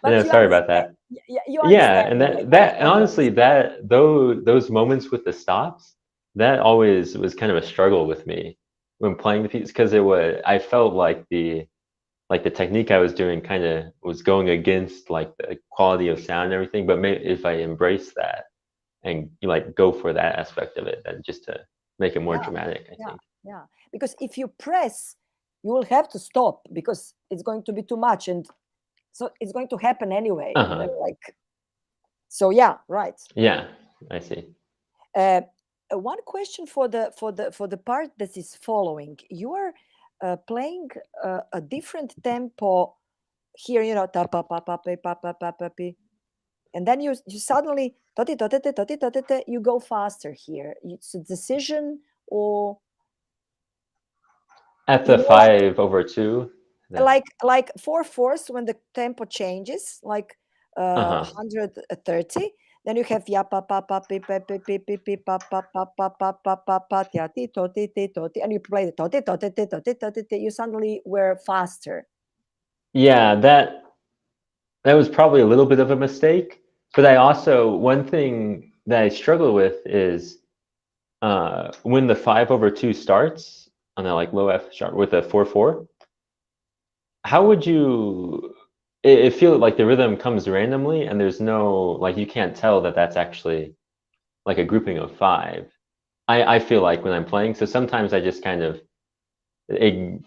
But No, you sorry about that. You Yeah, understand. and that and honestly, those moments with the stops, that always was kind of a struggle with me when playing the piece, because I felt like the technique I was doing kind of was going against like the quality of sound and everything. But maybe if I embrace that and like go for that aspect of it, then just to make it more dramatic, I think. Yeah, because if you press, you will have to stop because it's going to be too much, and so it's going to happen anyway. You know, like, so yeah, right. Yeah, I see. One question for the part that is following. You are playing a different tempo here. You know, ta pa pa pa pa pa pa pa pa pi. And then you suddenly you go faster here. It's a decision, or At the 5/2. like 4/4 when the tempo changes, like 130. Then you have ya pa pa pa pi pa pi pi pi pi pa pa pa pa pa pa pa pa ti ti to ti, and you play the to ti. You suddenly were faster. Yeah, that was probably a little bit of a mistake. But I also, one thing that I struggle with is when the 5/2 starts on a like low F sharp with a 4/4. How would you? It feel like the rhythm comes randomly, and there's no like you can't tell that that's actually like a grouping of 5. I feel like when I'm playing, so sometimes I just kind of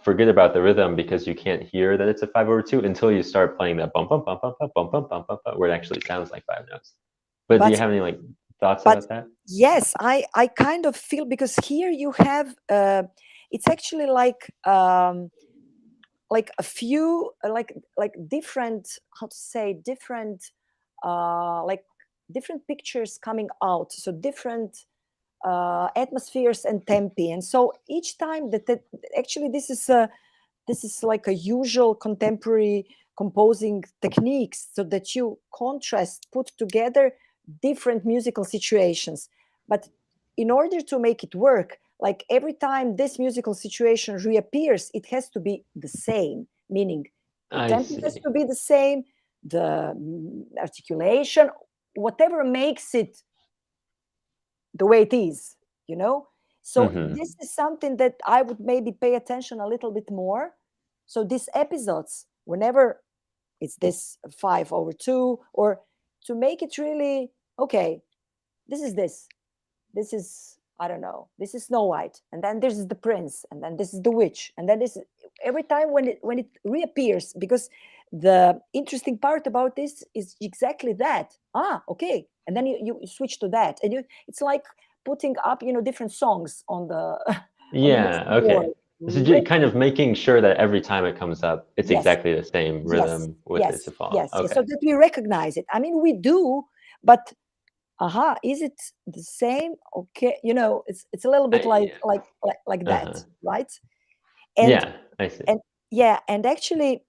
forget about the rhythm because you can't hear that it's a 5/2 until you start playing that bump bump bump bump bump bump bump bump bump where it actually sounds like 5 notes. But do you have any like thoughts about that? Yes, I kind of feel, because here you have it's actually like a few like different, how to say, different like different pictures coming out, so different atmospheres and tempi, and so each time that actually this is like a usual contemporary composing techniques, so that you put together different musical situations. But in order to make it work, like every time this musical situation reappears, it has to be the same, meaning the tempo has to be the same, the articulation, whatever makes it the way it is, you know. So this is something that I would maybe pay attention a little bit more. So these episodes, whenever it's this 5/2, or to make it really, okay, this is, I don't know, this is Snow White, and then this is the prince, and then this is the witch, and then this is, every time when it reappears, because the interesting part about this is exactly that. Okay, and then you switch to that, and it's like putting up, different songs on the Okay. So kind of making sure that every time it comes up, it's exactly the same rhythm with it to follow. Yes, so that we recognize it. I mean, we do, but is it the same? Okay, it's a little bit like that, right? And, yeah, I see. And actually,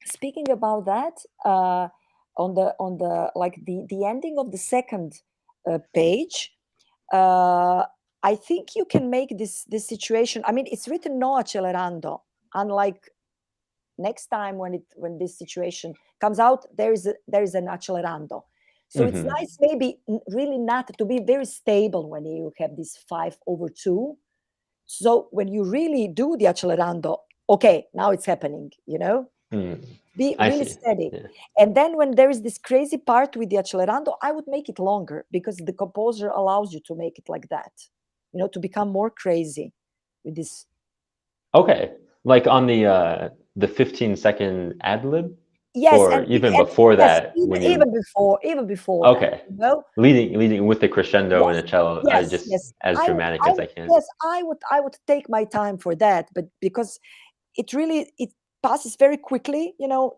speaking about that, on the like the ending of the second page, I think you can make this situation. I mean, it's written no accelerando, unlike next time when this situation comes out, there is an accelerando. So it's nice, maybe really not to be very stable when you have this 5/2. So when you really do the accelerando, okay, now it's happening, Be I really see. steady. Yeah. And then when there is this crazy part with the accelerando, I would make it longer because the composer allows you to make it like that, to become more crazy with this. Okay. Like on the 15-second ad lib, Yes, or even before yes, that when you even before that, okay. Leading with the crescendo and Yes, the cello, I yes, just yes. as dramatic as I can. Yes, I would take my time for that, but because it passes very quickly.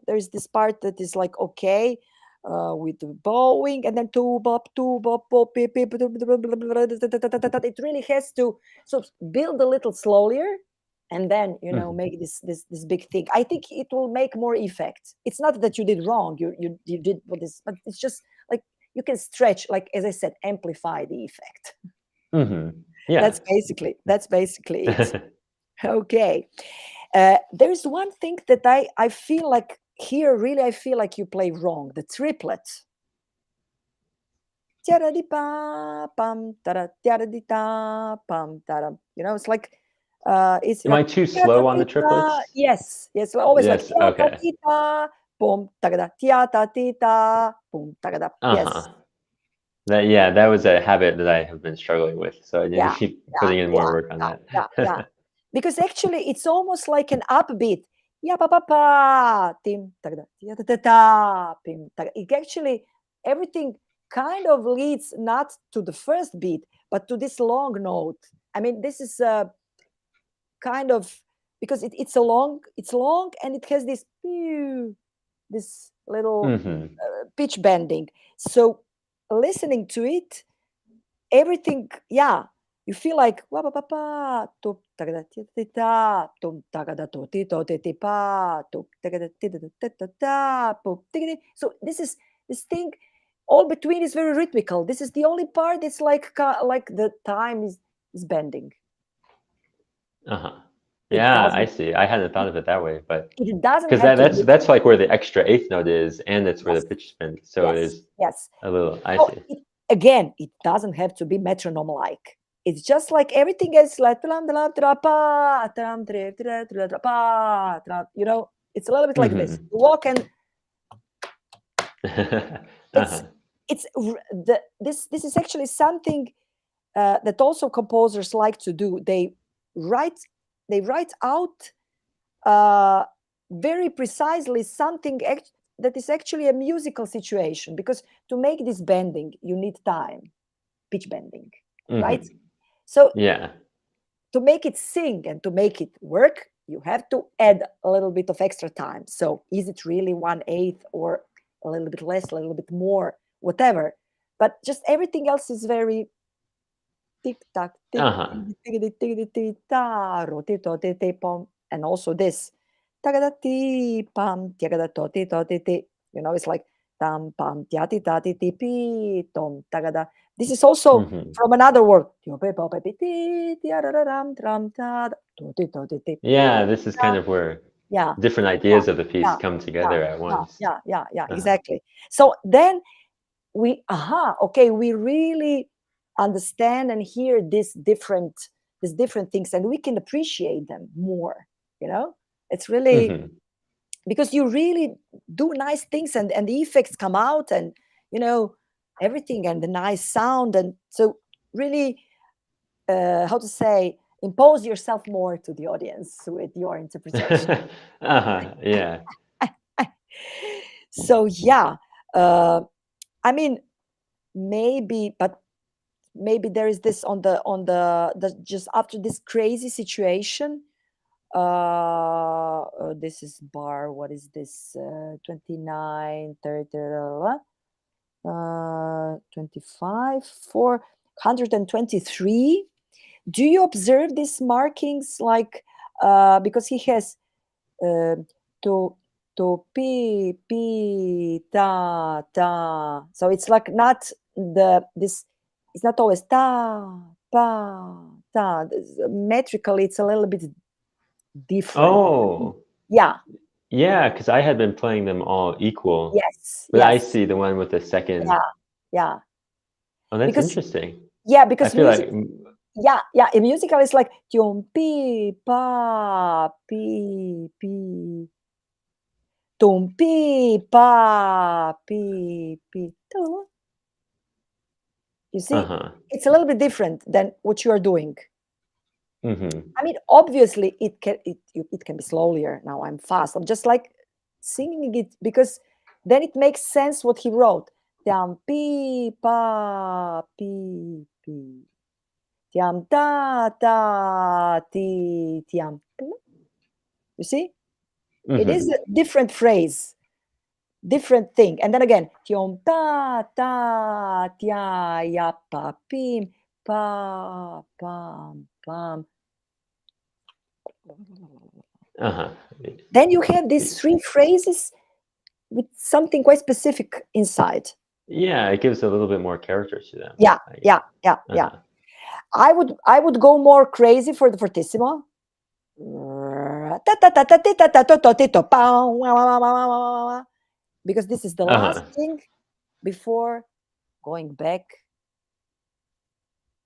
There's this part that is like okay, with the bowing, and then two bop, bop, beep, beep, it really has to build a little slower, and then make this big thing. I think it will make more effect. It's not that you did wrong. You did what is, but it's just like you can stretch, like as I said, amplify the effect. Yeah. That's basically it. Okay. There's one thing that I feel like here, really, I feel like you play wrong. The triplet. It's like it's Am I too slow on the triplets? Yes, always like Yes. Okay. boom, tagada, tiata, tita, boom, tagada. Yes. That was a habit that I have been struggling with. So I need to Yeah, keep putting in more work on that. Because actually it's almost like an upbeat. Yeah, pa pa pa, tim, tagada, ta ta ta, pim, tagada. It actually, everything kind of leads not to the first beat, but to this long note. I mean, this is kind of because it's long, and it has this little pitch bending. So listening to it, everything, you feel like so this thing all between is very rhythmical. This is the only part it's like the time is bending. Yeah, I see. I hadn't thought of it that way, but it doesn't because have to that's be, that's like where the extra eighth note is, and it's where the pitch spin. So it is yes. a little. I So see. again, it doesn't have to be metronome like. It's just like everything is like it's a little bit like this. You walk and this is actually something that also composers like to do. They write out very precisely something that is actually a musical situation, because to make this bending you need time, pitch bending, right? So to make it sing and to make it work, you have to add a little bit of extra time. So is it really 1/8 or a little bit less, a little bit more, whatever? But just everything else is very tick tack, tick, and also this. It's like tam pam tiati tati tipi tom tagada. This is also from another word. Yeah, this is kind of where different ideas of the piece come together at once. Yeah, exactly. So then we really understand and hear these different things, and we can appreciate them more. It's really because you really do nice things, and the effects come out, and everything, and the nice sound, and so really how to say, impose yourself more to the audience with your interpretation. Yeah. So I mean, maybe there is this on the just after this crazy situation. This is bar, what is this, 29 30 25 423. Do you observe these markings, like because he has to pi ta ta, so it's like not this, it's not always ta pa ta. Metrically it's a little bit different. Yeah, because I had been playing them all equal. Yes, but I see the one with the second. Yeah. Oh, that's interesting. Because I feel music, like in musical it's like pi pa pi pi. tum pi pa pi pi tum. You see, it's a little bit different than what you are doing. I mean, obviously, it can be slower. Now I'm fast. I'm just like singing it because then it makes sense what he wrote. Tiam pi pa pi pi. Tiam ta ta ti tiam. You see, it is a different phrase, different thing. And then again, tiom ta ta tia ya pa pim pa pam pam. Then you have these three phrases with something quite specific inside. Yeah, it gives a little bit more character to them. Yeah. I would go more crazy for the fortissimo. Because this is the last thing before going back.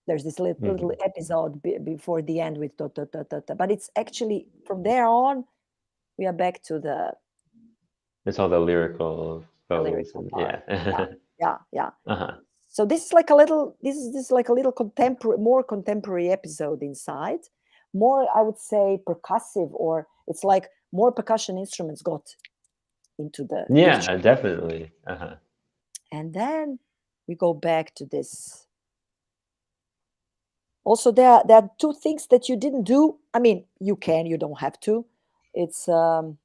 There's this little episode before the end with but it's actually from there on we are back to the. It's all the lyrical vowels. Yeah. So this is like a little. This is like a little more contemporary episode inside. More, I would say, percussive, or it's like more percussion instruments got into the picture. Definitely. And then we go back to this. Also, there are two things that you didn't do. I mean, you don't have to. It's 39,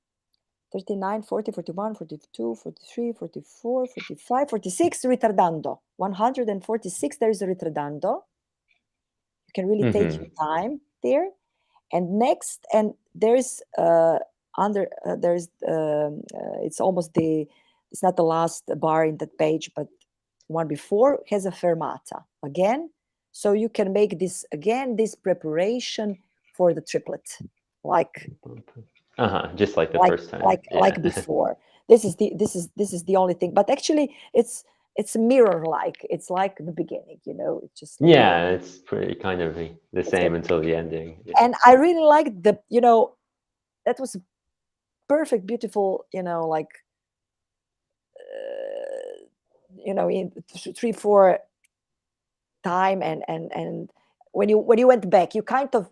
40, 41, 42, 43, 44, 45, 46, ritardando. 146, there is a ritardando. You can really take your time there. And next, and there's it's almost it's not the last bar in that page, but one before has a fermata again. So you can make this preparation for the triplet, like just like the first time, like before. This is the only thing, but actually it's mirror like. It's like the beginning, it's just it's pretty kind of the same until the ending. And I really liked that was perfect, beautiful, like in 3/4 time, and when you went back, you kind of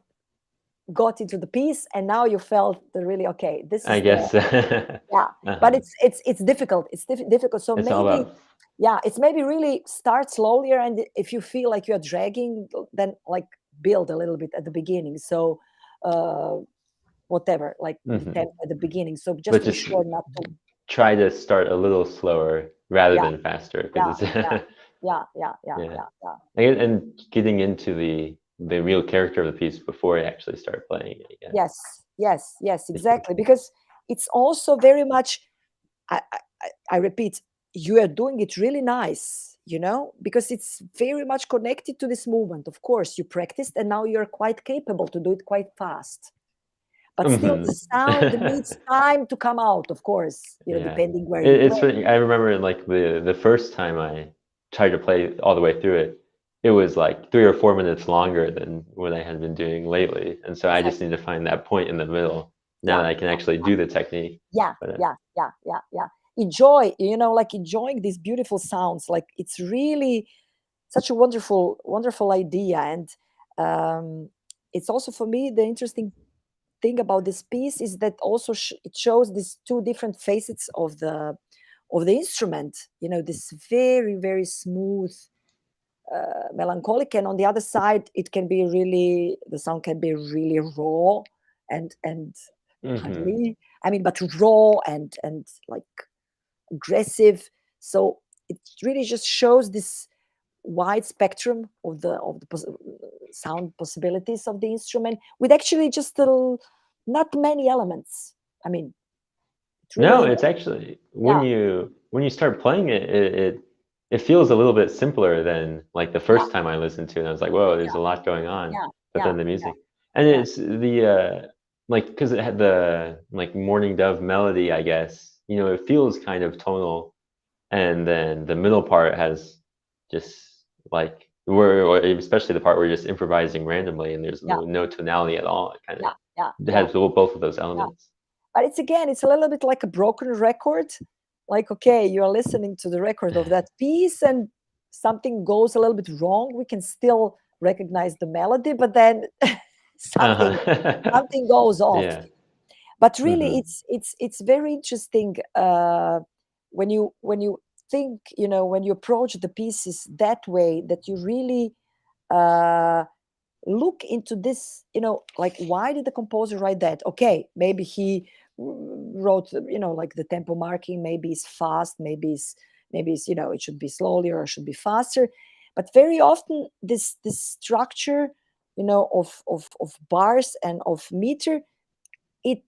got into the piece, and now you felt really okay. This is I guess. But it's difficult. It's difficult. So it's maybe it's maybe really start slower, and if you feel like you're dragging, then like build a little bit at the beginning. So whatever, like the tempo at the beginning. So just be sure not to try to start a little slower rather than faster. And getting into the real character of the piece before you actually start playing it again. Yes, exactly. Because it's also very much, I repeat, you are doing it really nice, because it's very much connected to this movement. Of course, you practiced and now you're quite capable to do it quite fast. But still, the sound needs time to come out, of course, depending where you play. I remember like the first time I tried to play all the way through it, it was like 3 or 4 minutes longer than what I had been doing lately. And so I just need to find that point in the middle now that I can actually do the technique. Yeah. Enjoy, like enjoying these beautiful sounds. Like it's really such a wonderful, wonderful idea. And it's also for me, the interesting thing about this piece is that also it shows these two different facets of the instrument, this very, very smooth, melancholic, and on the other side it can be really, the sound can be really raw and ugly. I mean, but raw and like aggressive. So it really just shows this wide spectrum of the sound possibilities of the instrument with actually just not many elements. I mean, it's actually when you start playing it, it feels a little bit simpler than like the first time I listened to it. And I was like, whoa, there's a lot going on. But then the music, and it's the like, because it had the like Morning Dove melody, I guess, it feels kind of tonal, and then the middle part has just like especially the part where you're just improvising randomly and there's no tonality at all. It kind of has both of those elements. But it's a little bit like a broken record. Like, okay, you're listening to the record of that piece and something goes a little bit wrong. We can still recognize the melody, but then something something goes off. Yeah. But really, it's very interesting when you think, when you approach the pieces that way, that you really look into this, like, why did the composer write that? Okay, maybe he wrote, like the tempo marking, maybe it's fast, maybe it's it should be slowly or it should be faster. But very often this structure, of bars and of meter,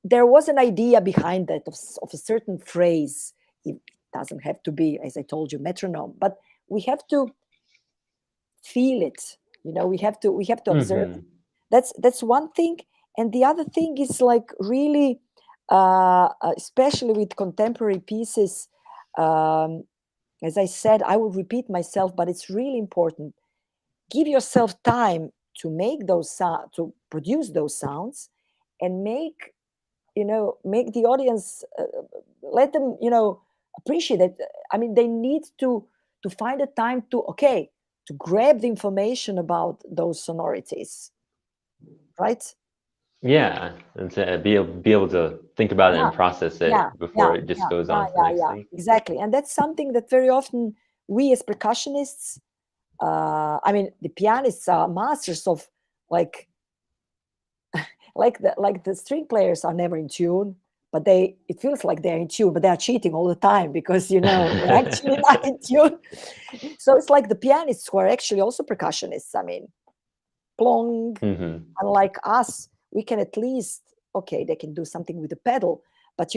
there was an idea behind that, of a certain phrase. It doesn't have to be, as I told you, metronome, but we have to feel it. We have to observe it. That's one thing. And the other thing is, like, really, especially with contemporary pieces, as I said, I will repeat myself, but it's really important. Give yourself time to make those to produce those sounds, and make the audience, let them appreciate it. I mean, they need to find a time to grab the information about those sonorities, right? Yeah, and to be able to think about it and process it before it just goes on to the next thing. Exactly. And that's something that very often we as percussionists, the pianists are masters of, like the string players are never in tune, but it feels like they're in tune, but they're cheating all the time, because they're actually not in tune. So it's like the pianists who are actually also percussionists. I mean, plong, unlike us, we can at least, they can do something with the pedal, but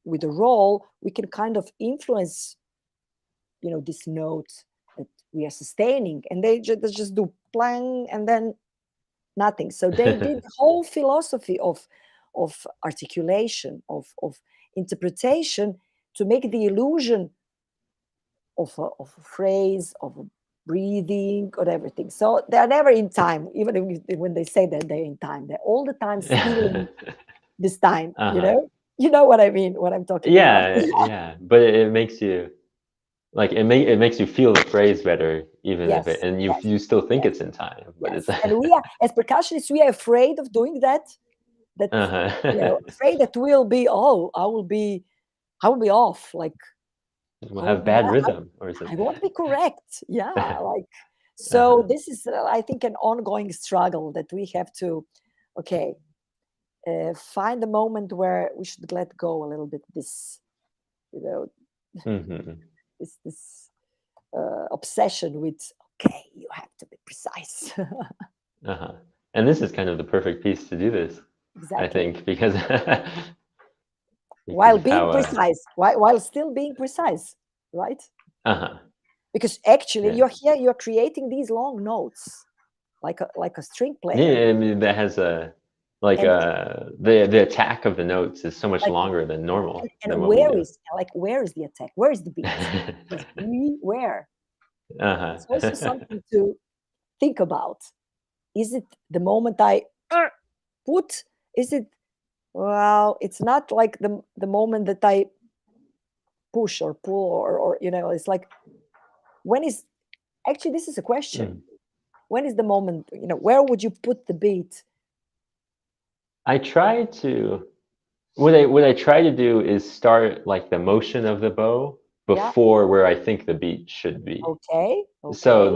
with the roll, we can kind of influence, this note that we are sustaining, and they just do plang and then nothing. So they did the whole philosophy of articulation, of interpretation, to make the illusion of a phrase, of a breathing, or everything. So they're never in time, even when they say that they're in time. They're all the time stealing this time. You know what I mean, what I'm talking about. Yeah. But it makes you, like, it makes you feel the phrase better, even if it, and you still think it's in time. But it's and we are, as percussionists, we are afraid of doing that. Afraid that we'll be I will be off, like, we'll have bad rhythm or something. I won't be correct. Like, so this is, I think, an ongoing struggle that we have to find a moment where we should let go a little bit this this obsession with, you have to be precise. And this is kind of the perfect piece to do this. Exactly. I think, because while being precise, while still being precise, right? Because actually, you're creating these long notes, like a string player. Yeah, I mean, that has a, like, the attack of the notes is so much longer than normal. And where is the attack? Where is the beat? Where? It's also something to think about. Is it the moment I put? Is it? Well, it's not like the moment that I push or pull, or it's like, when is, actually, this is a question. When is the moment, where would you put the beat? I try to, what I try to do is start, like, the motion of the bow before where I think the beat should be. Okay. So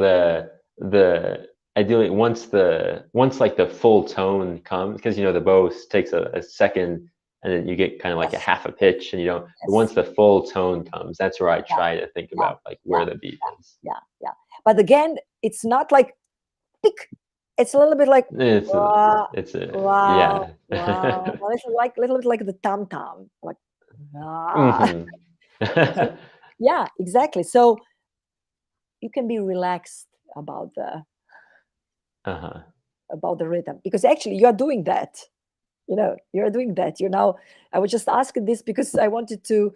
the ideally, once like the full tone comes, because the bow takes a second, and then you get kind of like a half a pitch, and once the full tone comes, that's where I try to think about, like, where the beat is. Yeah. But again, it's not like tick. It's a little bit like it's wow. Yeah. Well, it's like a little bit like the tom tom, like yeah, exactly. So you can be relaxed about the rhythm, because actually you are doing that. You're doing that. I was just asking this because I wanted to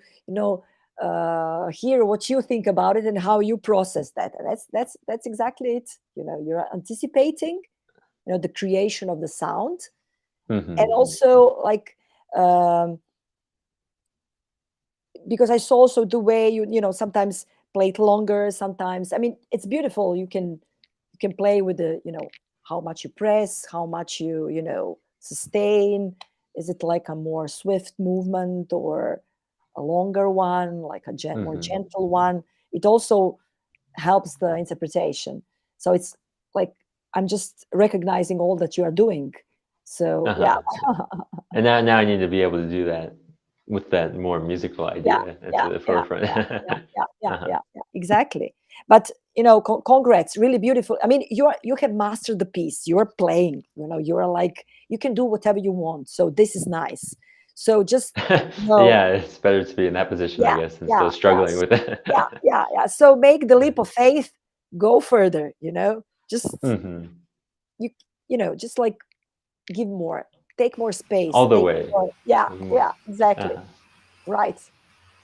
hear what you think about it and how you process that. And that's exactly it. You're anticipating the creation of the sound, and also, like, because I saw also the way you know, sometimes play it longer, sometimes, I mean, it's beautiful. You can play with the, you know, how much you press, how much you know, sustain. Is it like a more swift movement or a longer one, like a more gentle one? It also helps the interpretation. So it's like I'm just recognizing all that you are doing. So yeah. And now I need to be able to do that with that more musical idea at the forefront. Yeah, exactly. But you know, congrats, really beautiful. I mean, you have mastered the piece. You're playing. You know, you're like, you can do whatever you want. So this is nice. So just yeah, it's better to be in that position, I guess, than still struggling with it. Yeah. So make the leap of faith. Go further. You know, just you know, just like give more, take more space. All the way. More, yeah, exactly. Right.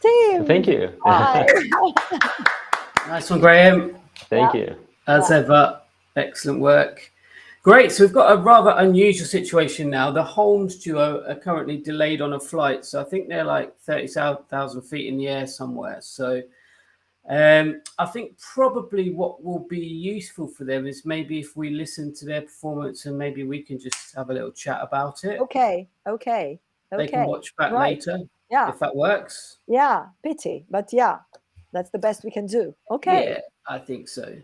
Tim. Thank you. Nice one, Graham. Thank you. As ever, excellent work. Great. So we've got a rather unusual situation now. The Holmes duo are currently delayed on a flight. So I think they're like 30,000 feet in the air somewhere. So I think probably what will be useful for them is maybe if we listen to their performance and maybe we can just have a little chat about it. Okay. They can watch back later. Yeah. If that works. Yeah. Pity. But yeah, that's the best we can do. Okay. Yeah, I think so.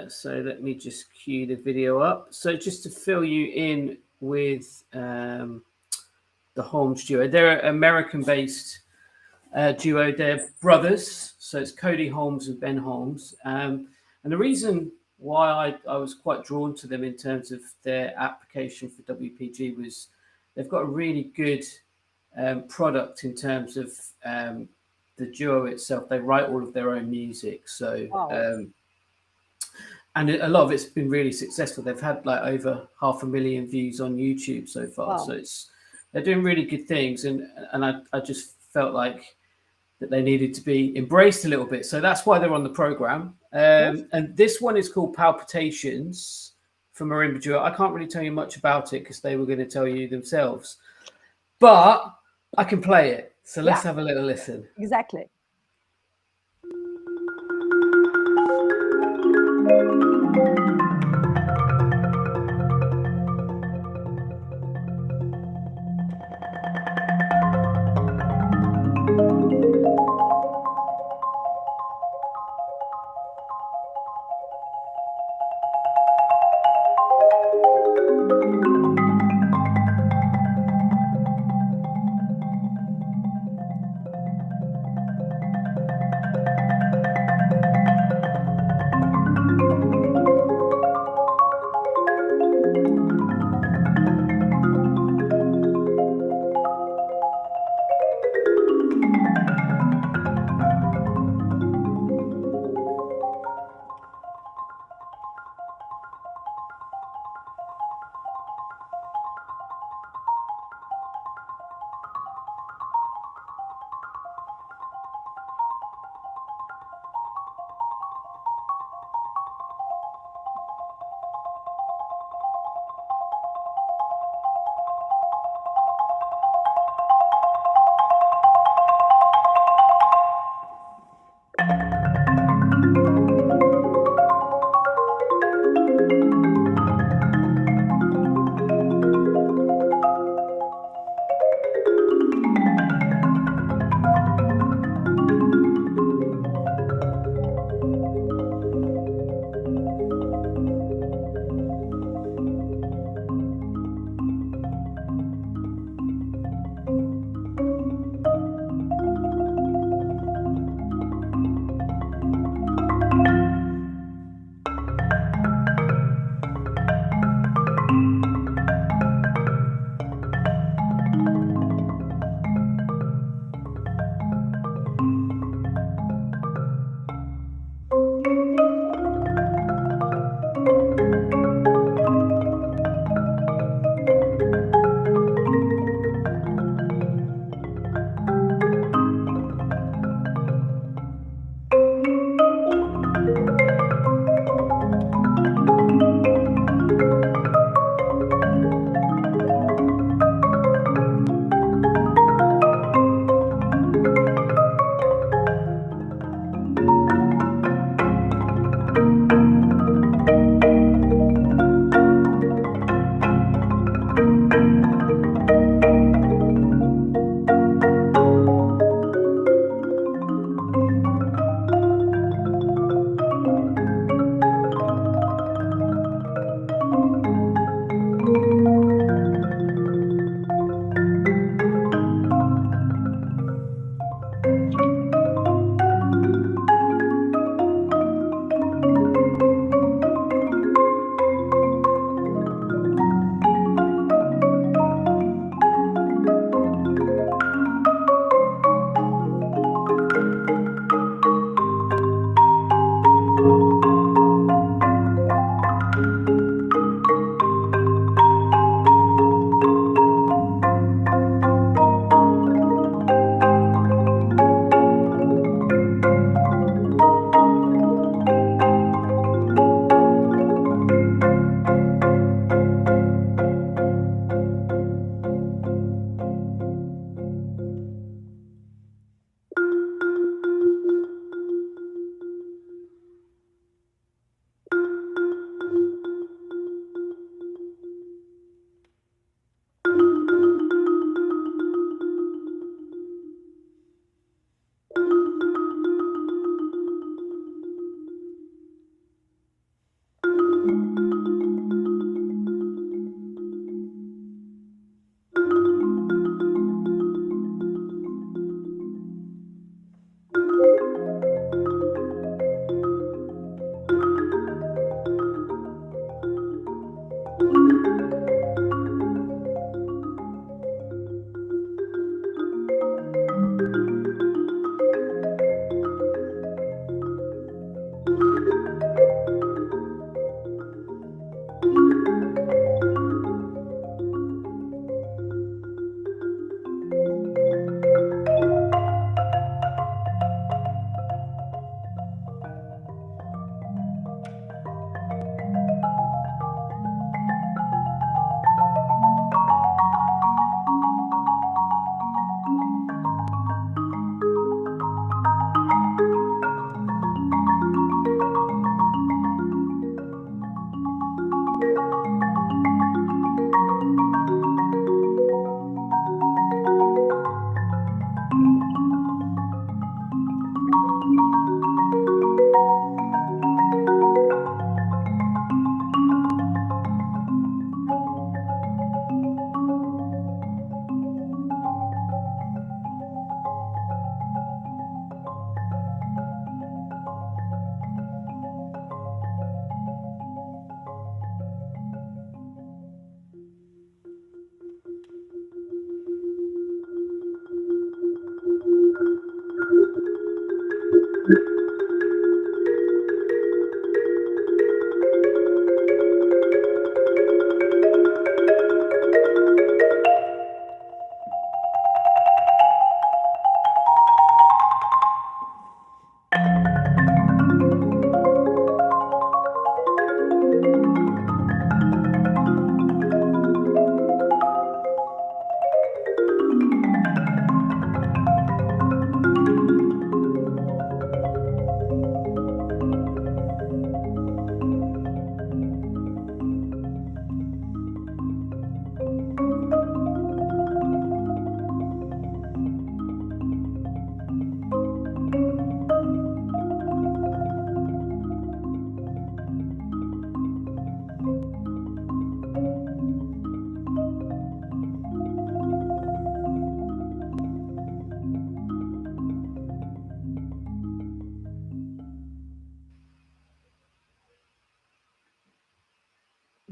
So let me just cue the video up. So just to fill you in with the Holmes duo, they're an American-based duo. They're brothers, so it's Cody Holmes and Ben Holmes. And the reason why I was quite drawn to them in terms of their application for WPG was they've got a really good product in terms of the duo itself. They write all of their own music, so and a lot of it's been really successful. They've had like over 500,000 views on YouTube so far. So they're doing really good things, and I just felt like that they needed to be embraced a little bit. So that's why they're on the program. And this one is called Palpitations from Marimba Duo. I can't really tell you much about it because they were going to tell you themselves, but I can play it. So let's have a little listen. Exactly.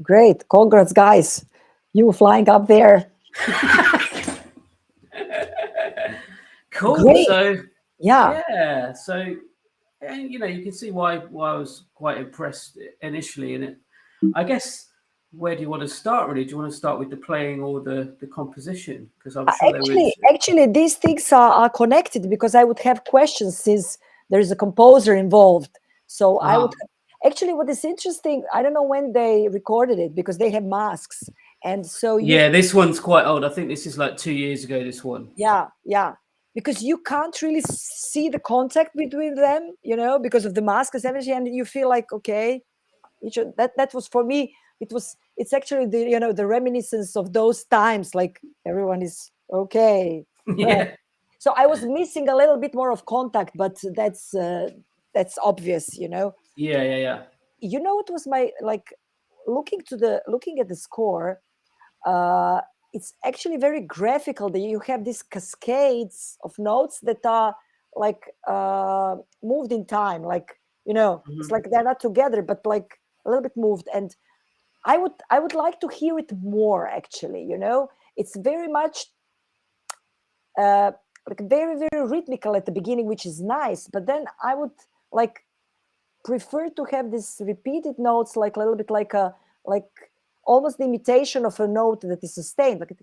Great. Congrats, guys. You flying up there. Cool. Great. So Yeah. yeah, so and you can see why I was quite impressed initially in it. I guess where do you want to start really? Do you want to start with the playing or the composition? Because I'm sure there was. Actually, these things are connected because I would have questions since there is a composer involved. So I would actually, what is interesting, I don't know when they recorded it because they have masks. And so Yeah, this one's quite old. I think this is like 2 years ago, this one. yeah, because you can't really see the contact between them, because of the mask and everything, and you feel like, okay, that was for me. It's actually the reminiscence of those times, like everyone is okay. Yeah. So I was missing a little bit more of contact, but that's obvious. Yeah. It was my, like, looking at the score. It's actually very graphical that you have these cascades of notes that are like moved in time, like it's like they're not together but like a little bit moved. And I would like to hear it more, actually. It's very much like very, very rhythmical at the beginning, which is nice, but then I would like prefer to have this repeated notes, like a little bit like almost the imitation of a note that is sustained, like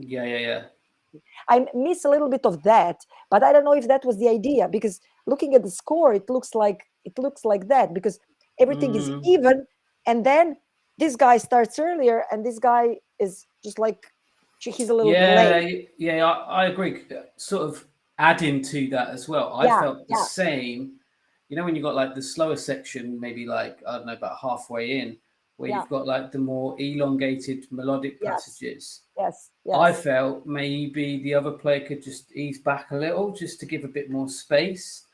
Yeah. I miss a little bit of that, but I don't know if that was the idea, because looking at the score, it looks like that, because everything is even, and then this guy starts earlier, and this guy is just like he's a little bit late. Yeah, I agree. Sort of adding to that as well. I felt the same. When you got like the slower section, maybe like, I don't know, about halfway in, where you've got like the more elongated melodic passages. Yes. I felt maybe the other player could just ease back a little, just to give a bit more space.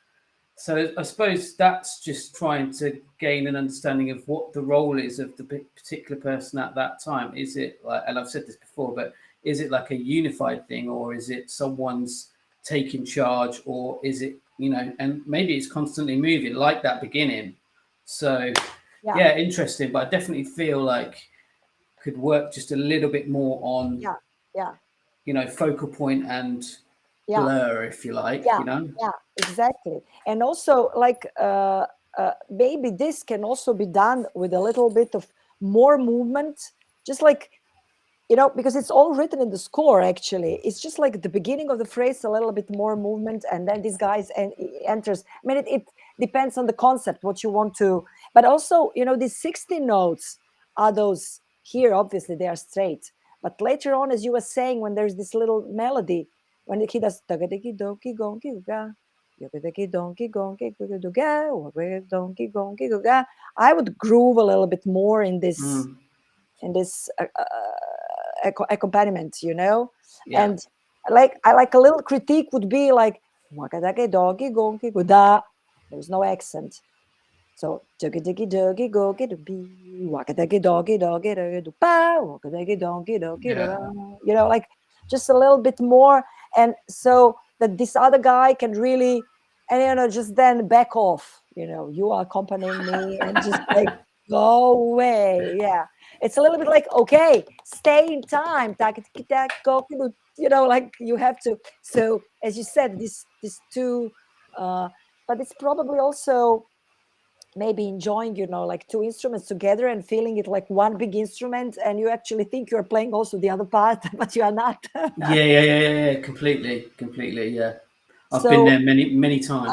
So I suppose that's just trying to gain an understanding of what the role is of the particular person at that time. Is it like, and I've said this before, but is it like a unified thing, or is it someone's taking charge, or is it, and maybe it's constantly moving like that beginning. So yeah, interesting. But I definitely feel like could work just a little bit more on, focal point and blur, if you like. Yeah, exactly. And also, like, maybe this can also be done with a little bit of more movement, just like, because it's all written in the score. Actually, it's just like the beginning of the phrase, a little bit more movement, and then this guy enters. I mean, it depends on the concept, what you want to. But also, these 16 notes are those here. Obviously, they are straight. But later on, as you were saying, when there's this little melody, when he does tagadeki donkey gonki ga, yogadeki donkey gonki guga, donkey gonki guga, I would groove a little bit more in this accompaniment, and I like a little critique would be like wakadake donkey gonki guda. There's no accent. So doggy doggy go get a bee, wakadake doggy doggy do pa, wakadake donkey doggy, like just a little bit more, and so that this other guy can really, and just then back off. You are accompanying me, and just like go away. Yeah, it's a little bit like, okay, stay in time, like you have to. So as you said, these two, but it's probably also maybe enjoying, like two instruments together and feeling it like one big instrument, and you actually think you're playing also the other part, but you are not. Yeah, completely. Yeah, I've been there many times.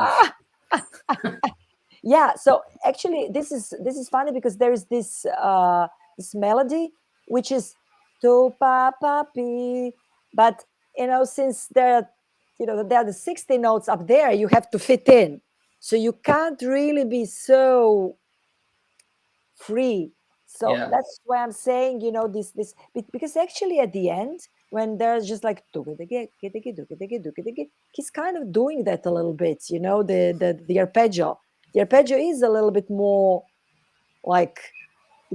Yeah, so actually this is funny, because there is this this melody which is do pa pa pi, but since there are the 60 notes up there, you have to fit in, so you can't really be so free. So that's why I'm saying, this because actually at the end, when there's just like he's kind of doing that a little bit, the arpeggio. The arpeggio is a little bit more like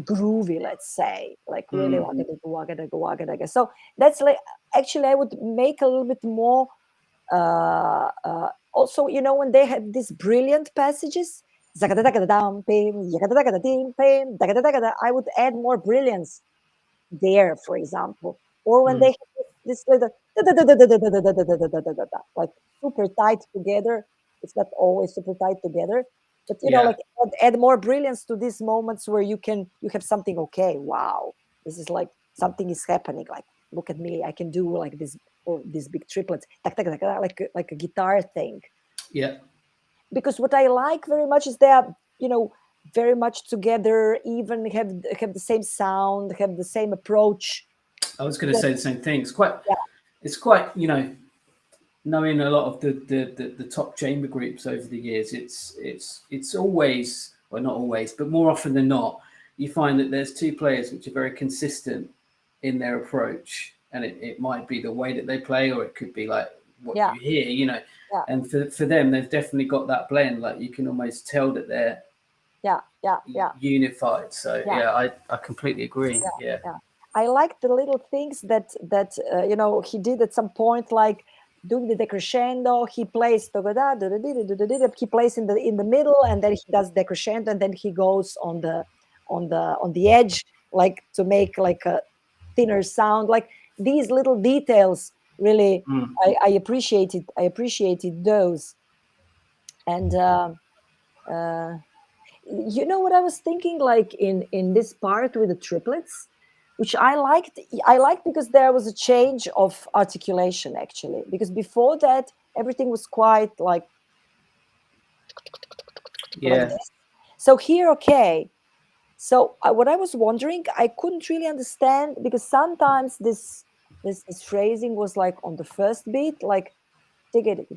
groovy, let's say, like really wagadaga. So that's like, actually I would make a little bit more also, when they have these brilliant passages, I would add more brilliance there, for example. Or when they have this little like super tight together. It's not always super tight together, but like add more brilliance to these moments where you have something. Okay, wow, this is like something is happening. Like, look at me, I can do like this, or these big triplets, like a guitar thing. Yeah. Because what I like very much is they are, very much together, even have the same sound, have the same approach. I was going to say the same thing. It's quite, knowing a lot of the top chamber groups over the years, it's always, well, not always, but more often than not, you find that there's two players which are very consistent in their approach, and it might be the way that they play, or it could be like what you hear, and for them, they've definitely got that blend. Like, you can almost tell that they're unified. So I completely agree. Yeah. I like the little things that he did at some point, like doing the decrescendo. He plays he plays in the middle, and then he does decrescendo, and then he goes on the edge, like to make like a thinner sound. Like these little details, really, I appreciated. I appreciated those, and what I was thinking, like in this part with the triplets, which I liked because there was a change of articulation, actually, because before that everything was quite like this. So here, okay, so what I was wondering, I couldn't really understand, because sometimes this phrasing was like on the first beat, like dig it,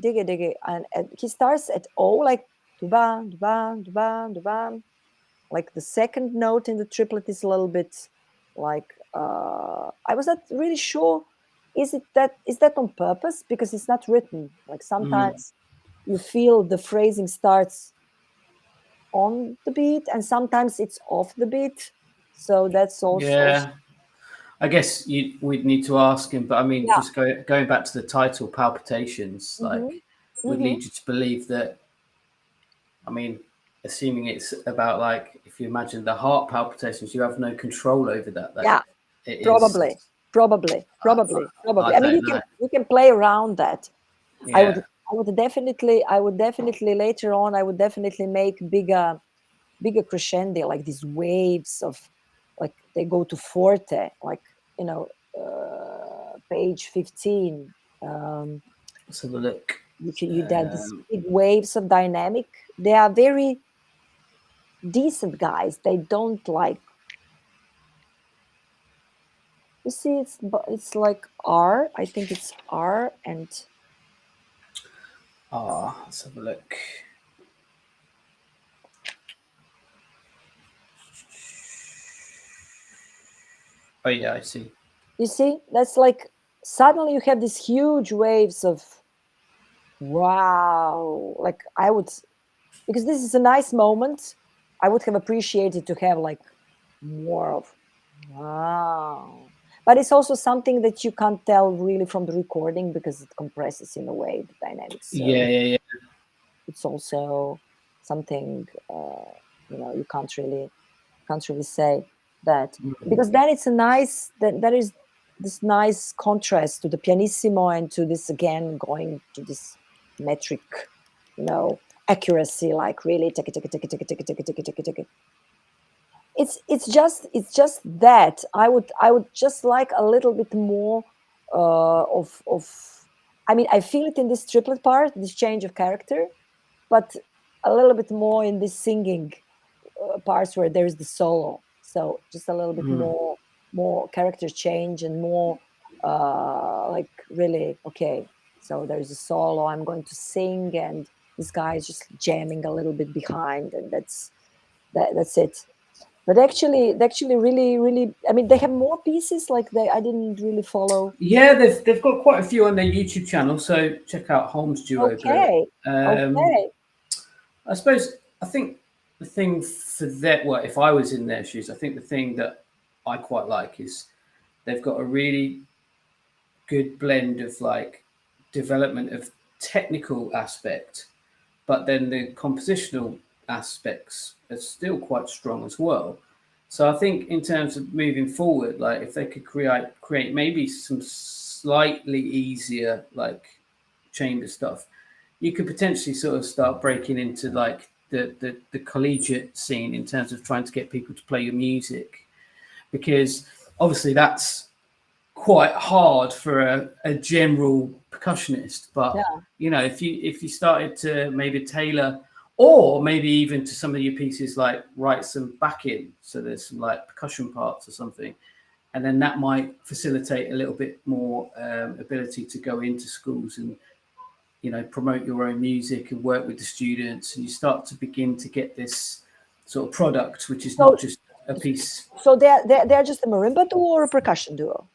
and he starts at O, like dubam dubam dubam dubam. Like the second note in the triplet is a little bit like I was not really sure. Is that on purpose? Because it's not written. Like sometimes you feel the phrasing starts on the beat, and sometimes it's off the beat. So that's also I guess we'd need to ask him, but I mean, just going back to the title, Palpitations, like would lead you to believe that. I mean, assuming it's about, like, if you imagine the heart palpitations, you have no control over that. Probably. I mean, you can play around that. I would definitely later on, I would definitely make bigger crescendo, like these waves of, like, they go to forte, like, page 15. Let's have a look. You did these big waves of dynamic. They are very decent guys. They don't like. You see, it's like R. I think it's R and. Let's have a look. Oh yeah, I see. You see, that's like suddenly you have these huge waves of. Wow, like I would, because this is a nice moment. I would have appreciated to have like more of wow. But it's also something that you can't tell really from the recording, because it compresses in a way the dynamics. So Yeah. it's also something you can't really say that, because then it's a nice that is this nice contrast to the pianissimo and to this, again, going to this metric, accuracy, like really tick. It's just that I would just like a little bit more of. I mean, I feel it in this triplet part, this change of character, but a little bit more in this singing parts where there's the solo. So just a little bit more character change, and more like really, okay, so there's a solo, I'm going to sing, and this guy is just jamming a little bit behind, and that's it. But actually really, I mean, they have more pieces, like I didn't really follow. Yeah, they've got quite a few on their YouTube channel, so check out Holmes Duo. Okay. I think the thing for that, well, if I was in their shoes, I think the thing that I quite like is they've got a really good blend of, like, development of technical aspect, but then the compositional aspects are still quite strong as well. So I think in terms of moving forward, like if they could create maybe some slightly easier like chamber stuff, you could potentially sort of start breaking into like the collegiate scene in terms of trying to get people to play your music, because obviously that's quite hard for a general percussionist. But you know, if you started to maybe tailor, or maybe even to some of your pieces, like write some backing, so there's some like percussion parts or something, and then that might facilitate a little bit more ability to go into schools and, you know, promote your own music and work with the students, and you start to begin to get this sort of product, which is not just a piece. So they're just a marimba duo or a percussion duo?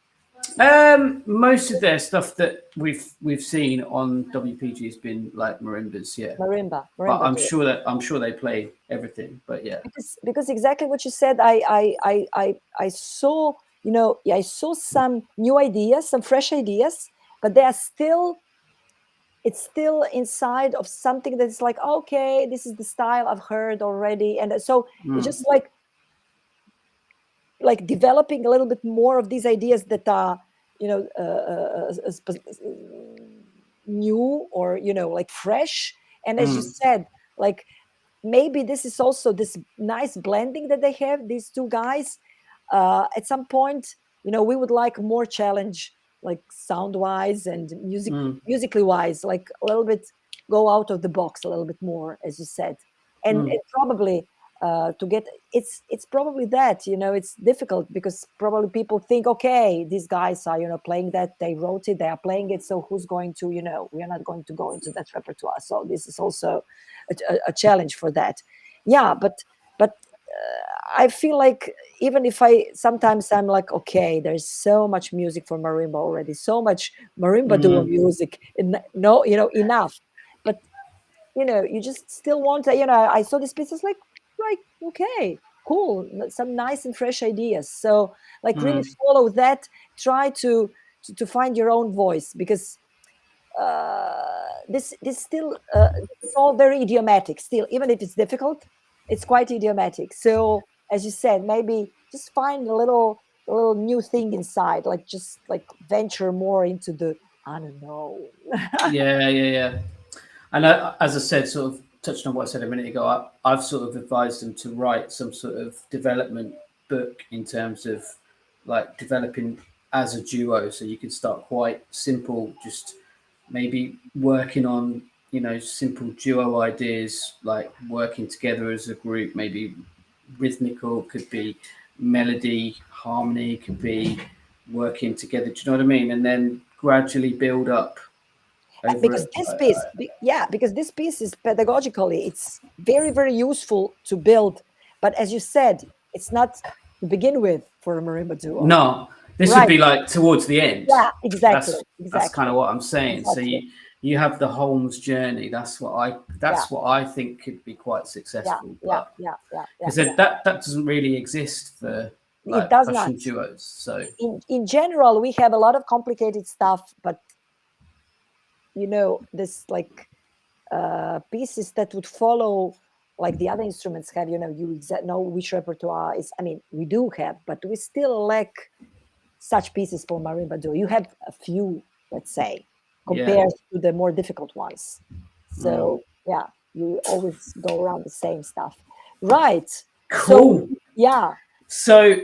Most of their stuff that we've seen on WPG has been like marimbas, yeah. Marimba But I'm duo. sure they play everything, but yeah. Because exactly what you said, I saw, you know, I saw some new ideas, some fresh ideas, but they are still, it's still inside of something that's like, okay, this is the style I've heard already, and so it's just like developing a little bit more of these ideas that are, you know, new, or, you know, like fresh. And as you said, like maybe this is also this nice blending that they have, these two guys. At some point, you know, we would like more challenge, like sound wise and musically wise, like a little bit go out of the box a little bit more, as you said. And probably to get, it's probably that, you know, it's difficult because probably people think, okay, these guys are, you know, playing that, they wrote it, they are playing it, so who's going to, you know, we are not going to go into that repertoire. So this is also a challenge for that. Yeah, but I feel like even if sometimes I'm like, okay, there's so much music for marimba already, so much marimba duo music, no, you know, enough. But, you know, you just still want to, you know, I saw these pieces like, okay, cool, some nice and fresh ideas. So like really follow that, try to find your own voice, because this still it's all very idiomatic still, even if it's difficult, it's quite idiomatic. So as you said, maybe just find a little new thing inside, like just like venture more into the, I don't know. Yeah. And as I said, sort of touching on what I said a minute ago, I've sort of advised them to write some sort of development book in terms of like developing as a duo. So you can start quite simple, just maybe working on, you know, simple duo ideas, like working together as a group, maybe rhythmical, could be melody, harmony, could be working together. Do you know what I mean? And then gradually build up. Because this piece, because this piece is pedagogically, it's very, very useful to build. But as you said, it's not to begin with for a marimba duo. No, this would be like towards the end. Yeah, exactly. That's kind of what I'm saying. Exactly. So you have the Holmes journey. That's what I think could be quite successful. Because that doesn't really exist for like percussion duos. So in general, we have a lot of complicated stuff, but you know, this like pieces that would follow like the other instruments have, you know, you know which repertoire is. I mean, we do have, but we still lack such pieces for marimba duo. You have a few, let's say, compared to the more difficult ones. So yeah, you always go around the same stuff, right? Cool. So, So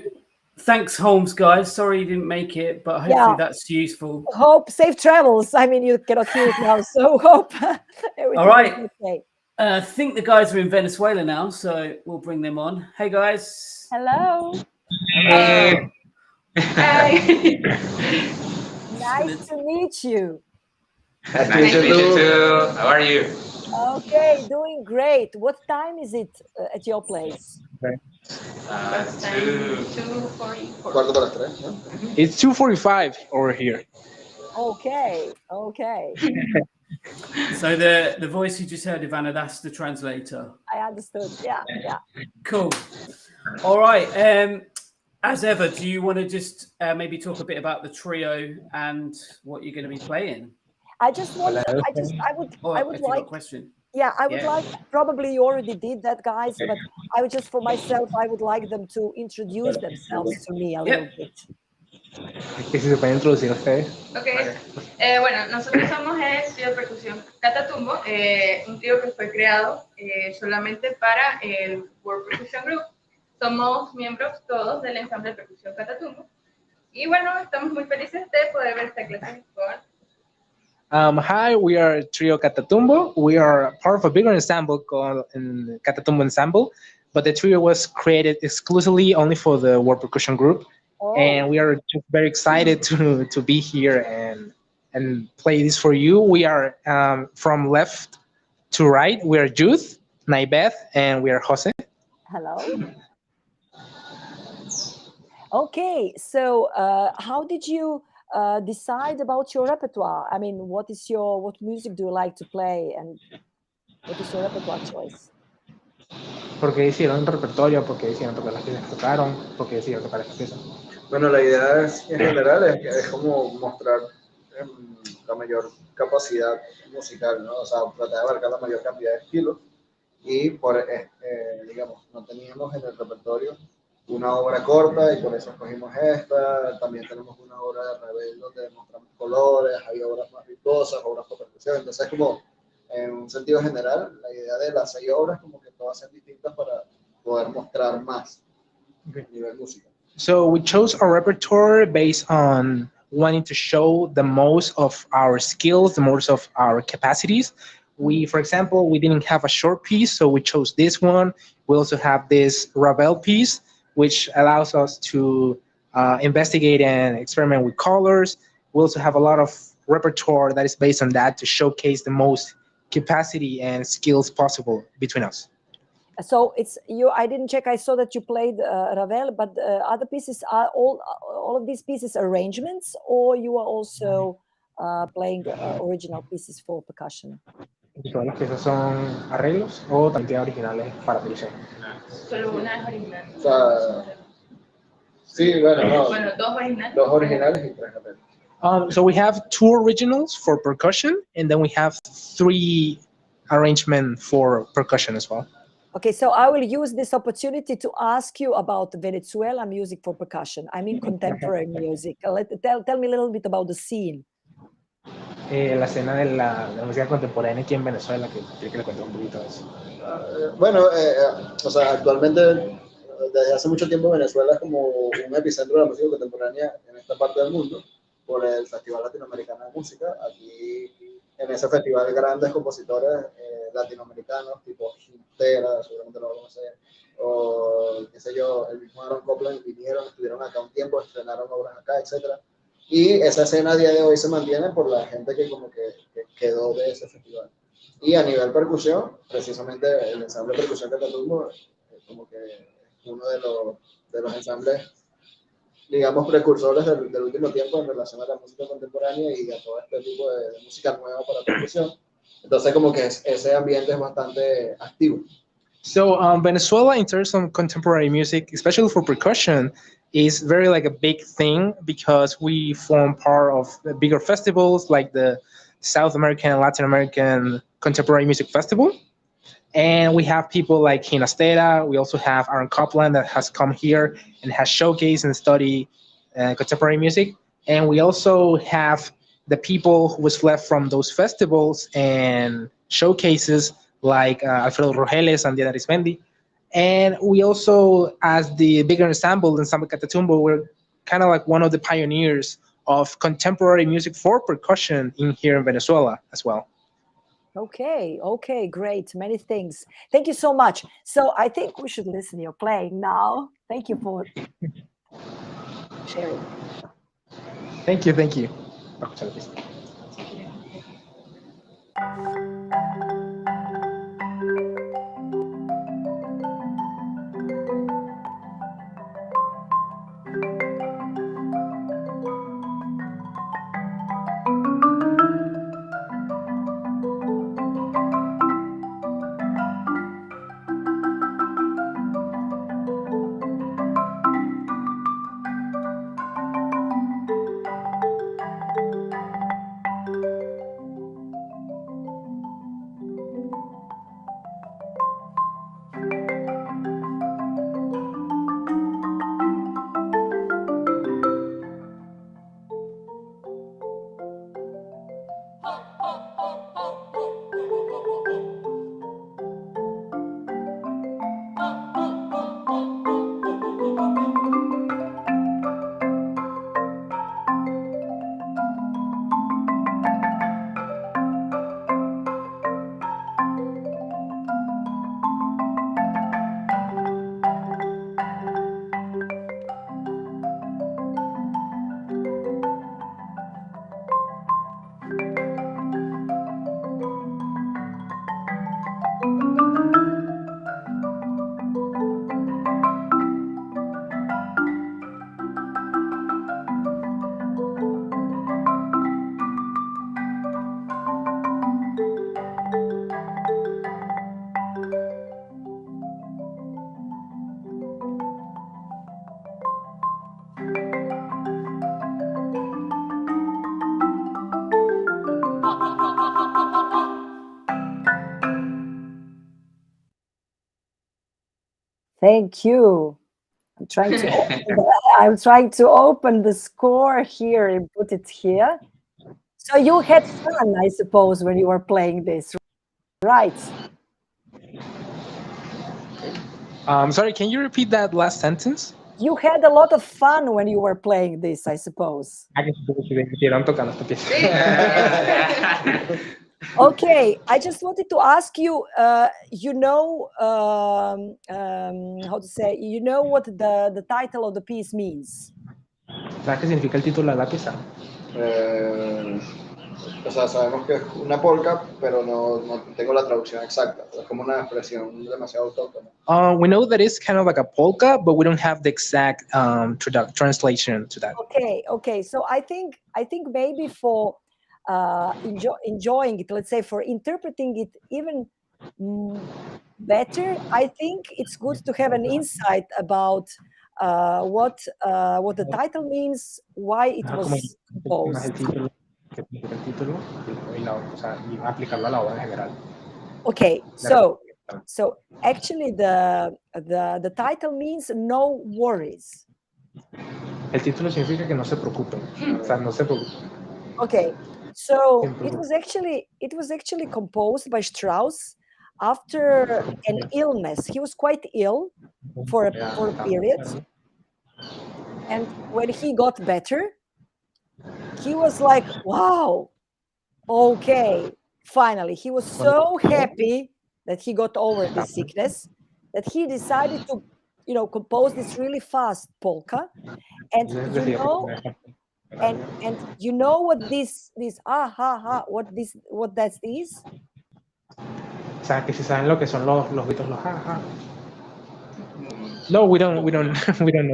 thanks, Holmes, guys. Sorry you didn't make it, but hopefully that's useful. Hope safe travels. I mean, you cannot hear it now, so hope everything. All right. Is okay. I think the guys are in Venezuela now, so we'll bring them on. Hey, guys. Hello. Hey. Hi. Nice to meet you. Nice to meet you too. How are you? Okay, doing great. What time is it at your place? 2:44. It's 2:45 over here. Okay. So the voice you just heard, Ivana, that's the translator. I understood. Yeah. Cool. All right. As ever, do you want to just maybe talk a bit about the trio and what you're going to be playing? I just want. I would like. Question. Yeah, I would Yeah. like, probably you already did that, guys, but I would just, for myself, I would like them to introduce themselves to me a little bit. Que si se pueden introducir ustedes. Ok, bueno, nosotros somos el trío de percusión Catatumbo, un trío que fue creado solamente para el World Percussion Group. Somos miembros todos del ensamble de percusión Catatumbo. Y bueno, estamos muy felices de poder ver esta clase con... Hi, we are Trio Catatumbo. We are part of a bigger ensemble called Catatumbo Ensemble, but the trio was created exclusively only for the World Percussion Group. Oh. And we are just very excited to be here and play this for you. We are from left to right. We are Judith, Naibeth, and we are Jose. Hello. Okay, so how did you decide about your repertoire? I mean, what music do you like to play, and what is your repertoire choice? ¿Por qué decidieron repertorio? ¿Por qué decidieron tocar las piezas que tocaron? ¿Por qué decidieron tocar estas piezas? Bueno, la idea es, en general es como mostrar la mayor capacidad musical, ¿no? O sea, tratar de abarcar la mayor cantidad de estilos y digamos, no teníamos en el repertorio una obra corta y por eso escogimos esta. También tenemos una obra de Rebel donde demostramos colores, hay obras más virtuosas, obras por percusión. Entonces, como en un sentido general, la idea de las 6 obras como que todas sean distintas para poder mostrar más a nivel música. So we chose our repertoire based on wanting to show the most of our skills, the most of our capacities. We, for example, we didn't have a short piece, so we chose this one. We also have this Ravel piece, which allows us to investigate and experiment with colors. We also have a lot of repertoire that is based on that to showcase the most capacity and skills possible between us. So it's you. I didn't check. I saw that you played Ravel, but other pieces are all of these pieces arrangements, or you are also playing original pieces for percussion. Todas las piezas son arreglos o también originales para percusión. Solo una es original. O sea, sí, bueno, no. Bueno, dos originales. 2 originales y 3 arreglos. So we have 2 originals for percussion, and then we have 3 arrangements for percussion as well. Okay, so I will use this opportunity to ask you about Venezuela music for percussion. I mean contemporary music. Tell me a little bit about the scene. La escena de la música contemporánea aquí en Venezuela, que quiero que le cuente un poquito de eso. Bueno, o sea, actualmente, desde hace mucho tiempo Venezuela es como un epicentro de la música contemporánea en esta parte del mundo, por el Festival Latinoamericano de Música. Aquí, en ese festival, grandes compositores latinoamericanos, tipo Gintera, seguramente lo van a conocer, o qué sé yo, el mismo Aaron Copland, vinieron, estuvieron acá un tiempo, estrenaron obras acá, etc. Y esa escena a día de hoy se mantiene por la gente que como que quedó de ese festival. Y a nivel percusión, precisamente el ensamble de percusión Catatumbo como que es uno de los ensambles, digamos, precursores del último tiempo en relación a la música contemporánea y a todo este tipo de música nueva para percusión. Entonces, como que ese ambiente es bastante activo. So Venezuela, in terms of contemporary music, especially for percussion, is very like a big thing because we form part of the bigger festivals like the South American and Latin American Contemporary Music Festival. And we have people like Ginastera. We also have Aaron Copland that has come here and has showcased and studied contemporary music. And we also have the people who was left from those festivals and showcases like Alfredo Rogeles and Diana Arizmendi. And we also, as the bigger ensemble, Ensamble Catatumbo, we're kind of like one of the pioneers of contemporary music for percussion here in Venezuela as well. Okay, great. Many things. Thank you so much. So I think we should listen to your playing now. Thank you for sharing. Thank you. Thank you. I'm trying to open the score here and put it here. So you had fun, I suppose, when you were playing this, right? Sorry, can you repeat that last sentence? You had a lot of fun when you were playing this, I suppose. Que se divirtieron tocando esta pieza. Okay, I just wanted to ask you, how to say, you know what the title of the piece means? ¿Sabes qué significa el título de la pieza? O sea, sabemos que es una polka, pero no tengo la traducción exacta. Es como una expresión demasiado autóctona. We know that it's kind of like a polka, but we don't have the exact translation to that. Okay. So I think maybe for enjoying it, let's say for interpreting it even better, I think it's good to have an insight about what the title means, why it was composed. Okay, so actually the title means no worries. El título significa que no se preocupen. O sea, no se preocupen. Okay, so it was actually composed by Strauss after an illness. He was quite ill for a period, and when he got better, he was like, wow, okay, finally. He was so happy that he got over the sickness that he decided to, compose this really fast polka. And you know what this what that's this? O sea, que si saben lo que son los gritos, los ja, ja. No, we don't know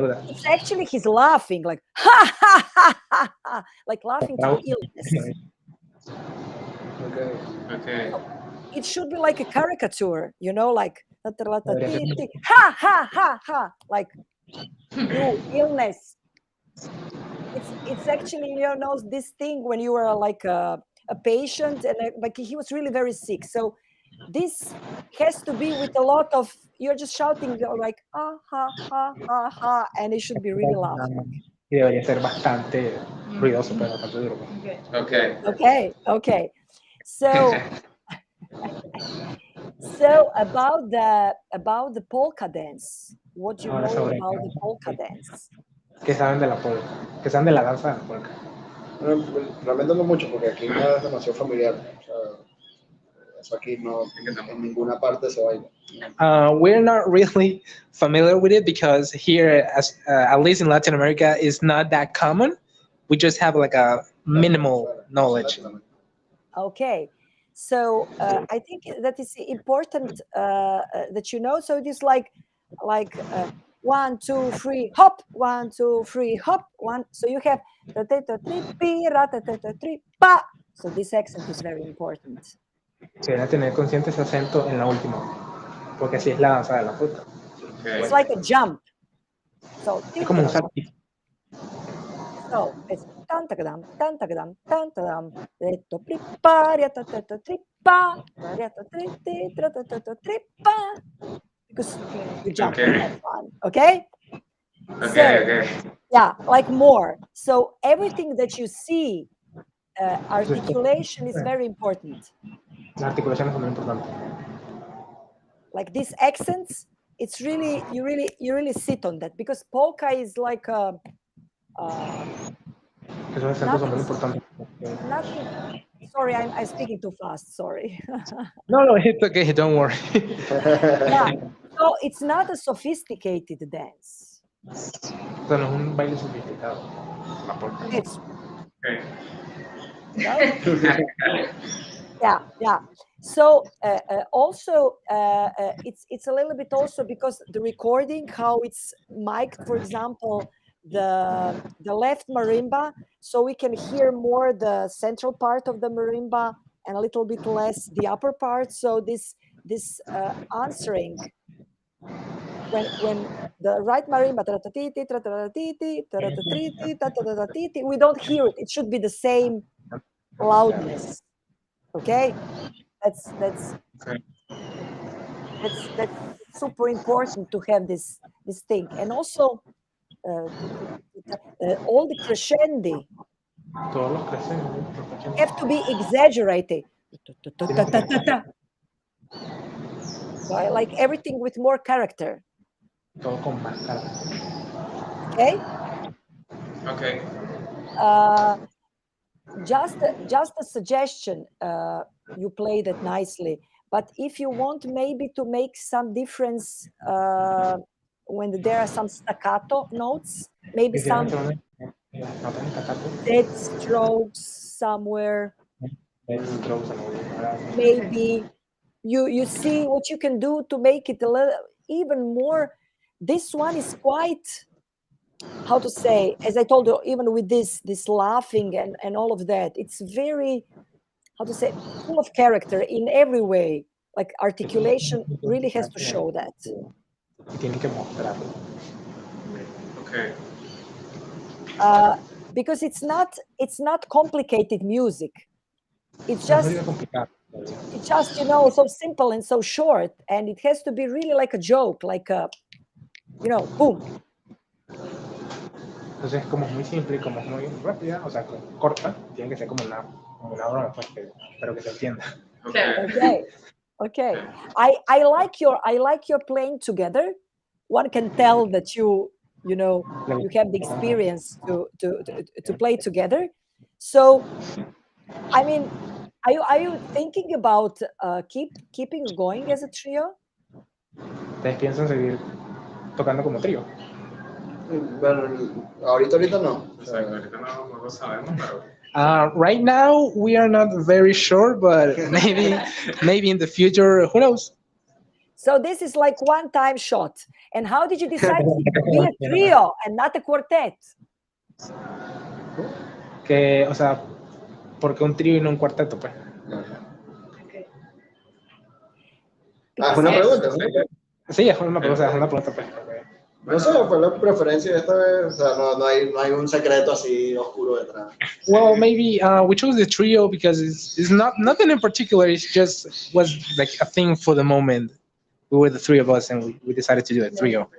that. It's actually he's laughing like ha ha ha ha ha, like laughing to the illness. Okay. It should be like a caricature, like ha ha ha ha, like you illness. It's actually this thing when you were like a patient and like he was really very sick. So this has to be with a lot of you're just shouting like ha ha ha ha ha, and it should be really loud. Y debería ser bastante ruidoso, pero bastante duro. Okay. So about the polka dance, what do you know about the polka dance? ¿Qué saben de la polka? ¿Qué saben de la danza de la polka? Realmente no mucho, porque aquí no es demasiado familiar. O sea, eso aquí no, en ninguna parte se baila. We're not really familiar with it because here, at least in Latin America, it's not that common. We just have like a minimal knowledge. Okay, so I think that is important that you know. So it is like 1, 2, 3, hop, 1, 2, 3, hop, 1. So you have so this accent is very important. Se debe tener consciente ese acento en la última, porque así es la danza de la polka. It's like a jump. So es como un saltito. So it's tantagadam, tantagadam, tantagadam, letto tripa, tripa, tripa, because you jump and have fun. Okay. Okay. Yeah, like more. So everything that you see, articulation is very important. La articulación es muy importante. Like these accents, it's really you really sit on that because polka is like Esos acentos son muy importantes. nothing. Sorry, I'm speaking too fast. Sorry. No, it's okay. Don't worry. Yeah. So it's not a sophisticated dance. O sea, no es un baile sofisticado. La polka. It's Okay. yeah. So also it's a little bit also because the recording, how it's mic'd, for example, the left marimba, so we can hear more the central part of the marimba and a little bit less the upper part. So this answering when the right marimba, we don't hear it. It should be the same loudness. Okay, that's super important to have this thing, and also all the crescendi Todos los crescendos. have to be exaggerated. Right? Like everything with more character. Todo con más cara. Okay. Okay. Just a suggestion. You played it nicely, but if you want maybe to make some difference when there are some staccato notes, maybe some dead strokes somewhere. Maybe you see what you can do to make it a little even more. This one is quite, how to say, as I told you, even with this laughing and all of that, it's very, how to say, full of character in every way. Like articulation really has to show that. Okay. Because it's not complicated music. It's just so simple and so short, and it has to be really like a joke, like a, boom. Entonces, como es muy simple y como es muy rápida, o sea, corta, tiene que ser como una broma, pues, pero que se entienda. Okay. I like your playing together. One can tell that you have the experience to play together. So, I mean, are you thinking about keeping going as a trio? ¿Ustedes piensan seguir tocando como trío? Bueno, ahorita no. Exacto, ahorita no lo sabemos, pero... Right now, we are not very sure, but maybe in the future, who knows? So this is like one-time shot. And how did you decide to be a trio and not a quartet? O sea, ¿por qué un trío y no un cuarteto, pues? Es una pregunta, ¿no? Sí, es una pregunta, pues. No sé, fue la preferencia esta vez, o sea, no hay un secreto así oscuro detrás. Well, maybe we chose the trio because it's nothing in particular. It just was like a thing for the moment. We were the three of us, and we decided to do a trio.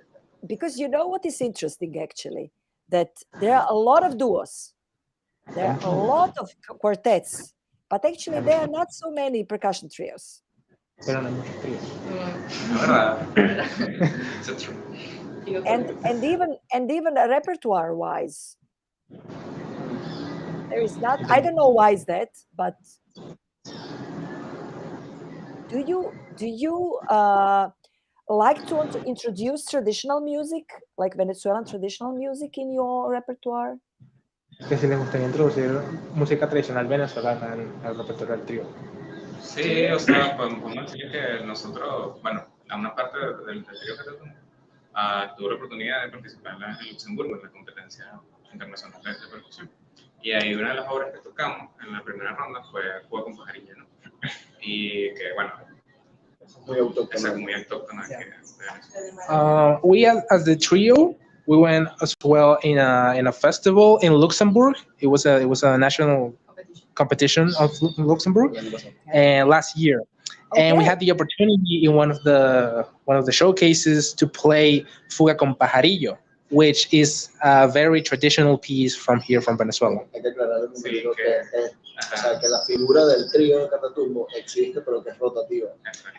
Because you know what is interesting, actually, that there are a lot of duos, there are a lot of quartets, but actually there are not so many percussion trios. Pero no hay muchos tríos. It's true. And even repertoire-wise, there is not. I don't know why is that, but do you like to introduce traditional music, like Venezuelan traditional music, in your repertoire? Que si les gustaría introducir música tradicional venezolana al repertorio del trío. Sí, o sea, podemos decir que nosotros, bueno, a una parte del trío que tenemos, tuve la oportunidad de participar en Luxemburgo en la competencia internacional de percusión. Y ahí una de las obras que tocamos en la primera ronda fue Fuga con Pajarillo, ¿no? Y que, bueno, Muy autóctono. muy autóctona. We as the trio, we went as well in a festival in Luxembourg. It was a national competition of Luxembourg, and last year. Okay. And we had the opportunity in one of the showcases to play Fuga con Pajarillo, which is a very traditional piece from here, from Venezuela. Hay que aclarar un poquito que la figura del trío de Catatumbo existe, pero que es rotativa.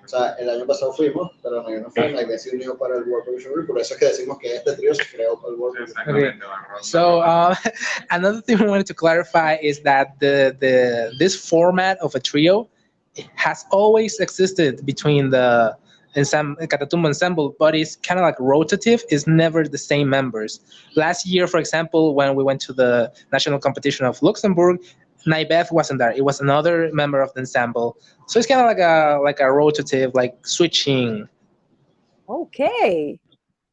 O sea, el año pasado fuimos, pero no fue, nadie se unió para el World Percussion Group, por eso es que decimos que este trío se creó para el World Percussion Group. Okay. So another thing we wanted to clarify is that this format of a trio has always existed between the Catatumbo ensemble, but it's kind of like rotative. It's never the same members. Last year, for example, when we went to the national competition of Luxembourg, Naibeth wasn't there. It was another member of the ensemble. So it's kind of like a rotative, like switching. Okay.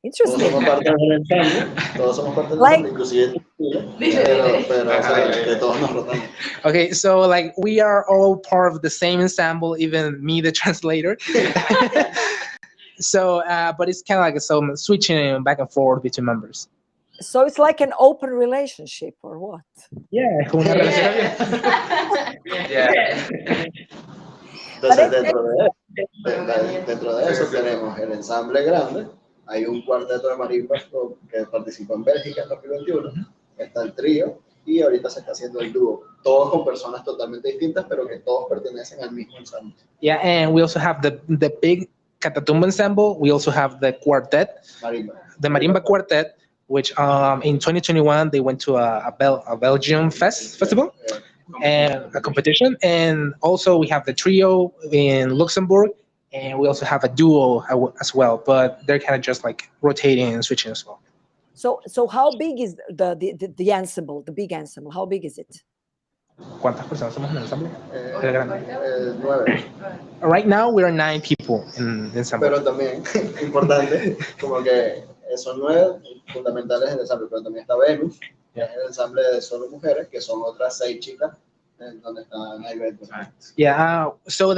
Interesting. Todos somos parte del ensamble, inclusive pero o sea, que todos nos rotamos. Okay, so like we are all part of the same ensemble, even me, the translator. So, but it's kind of like some switching back and forth between members. So it's like an open relationship, or what? Yeah, como una relación abierta. Entonces, dentro de de eso tenemos el ensamble grande, hay un cuarteto de marimbas que participó en Bélgica en 2021, está el trío y ahorita se está haciendo el dúo, todos con personas totalmente distintas, pero que todos pertenecen al mismo ensamble. Yeah, and we also have the big Catatumbo ensemble. We also have the quartet, the marimba quartet, which in 2021 they went to a Belgium festival and a competition, and also we have the trio in Luxembourg, and we also have a duo as well, but they're kind of just like rotating and switching as well. So how big is the ensemble, the big ensemble? How big is it? ¿Cuántas personas somos en el ensamble? 9. Right now we are 9 people in the ensemble. Pero también, importante, como que son 9 fundamentales en el ensamble, pero también está Venus, que es el ensamble de solo mujeres, que son otras 6 chicas, donde están Ivette. Yeah, so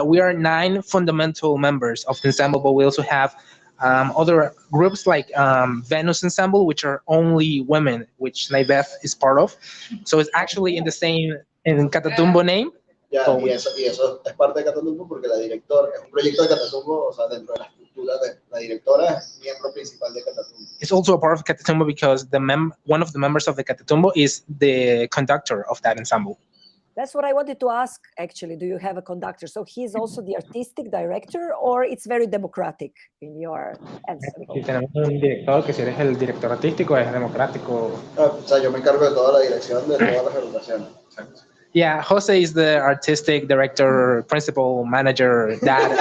we are 9 fundamental members of the ensemble, but we also have other groups like Venus Ensemble, which are only women, which Naibeth is part of. So it's actually in the same in Catatumbo name. Ya, y eso es parte de Catatumbo porque la directora, es un proyecto de Catatumbo, o sea, dentro de la estructura la directora es miembro principal de Catatumbo. It's also a part of Catatumbo because one of the members of the Catatumbo is the conductor of that ensemble. That's what I wanted to ask, actually. Do you have a conductor? So he's also the artistic director, or it's very democratic in your ensemble? Si tenemos un director, que si eres el director artístico, es democrático. O sea, yo me encargo de toda la dirección de todas las agrupaciones. Yeah, Jose is the artistic director, principal, manager, dad.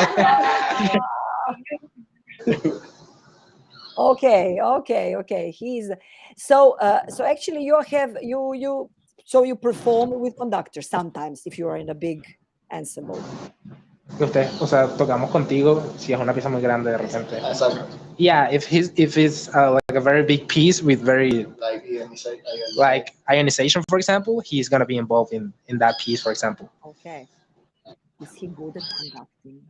Okay. He's so actually you perform with conductors sometimes if you are in a big ensemble. Usted, o sea, tocamos contigo si es una pieza muy grande de repente. Exacto. Yeah, if it's like a very big piece with very like ionization, for example, he's gonna be involved in that piece, for example. Okay. Is he good at conducting?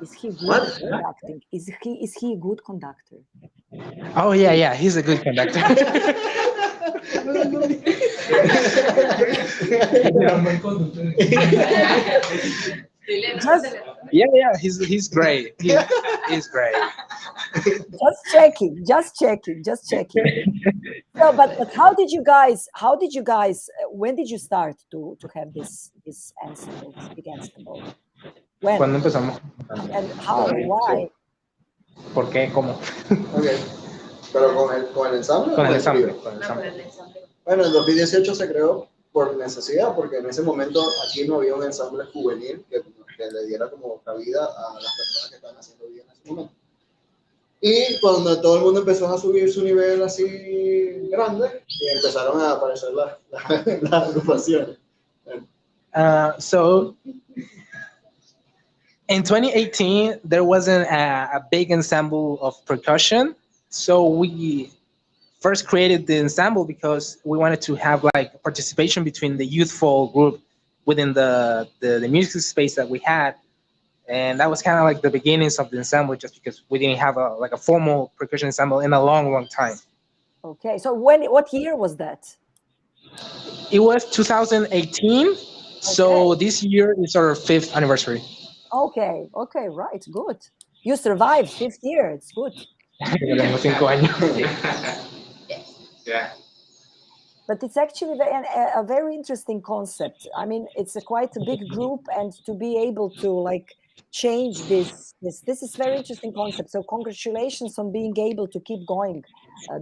Is he good at conducting? Is he a good conductor? Oh yeah, he's a good conductor. Yeah, he's great. He's great. Just checking. No, but how did you guys? When did you start to have this ensemble, this big ensemble? When? ¿Cuándo empezamos? And how? Why? ¿Por qué? ¿Cómo? Okay. Pero con el ensamble. Con el ensamble. Bueno, en 2018 se creó por necesidad, porque en ese momento aquí no había un ensamble juvenil que le diera como cabida a las personas que estaban haciendo bien en ese momento. Y cuando todo el mundo empezó a subir su nivel así grande, y empezaron a aparecer las agrupaciones. So in 2018, there wasn't a big ensemble of percussion. So we first created the ensemble because we wanted to have like participation between the youthful group within the music space that we had. And that was kind of like the beginnings of the ensemble, just because we didn't have a formal percussion ensemble in a long time. Okay, so what year was that? It was 2018. Okay. So this year is our 5th anniversary. Okay, right, good. You survived 5th year, it's good. Yeah. But it's actually a very interesting concept. I mean, it's quite a big group, and to be able to like change this is very interesting concept. So congratulations on being able to keep going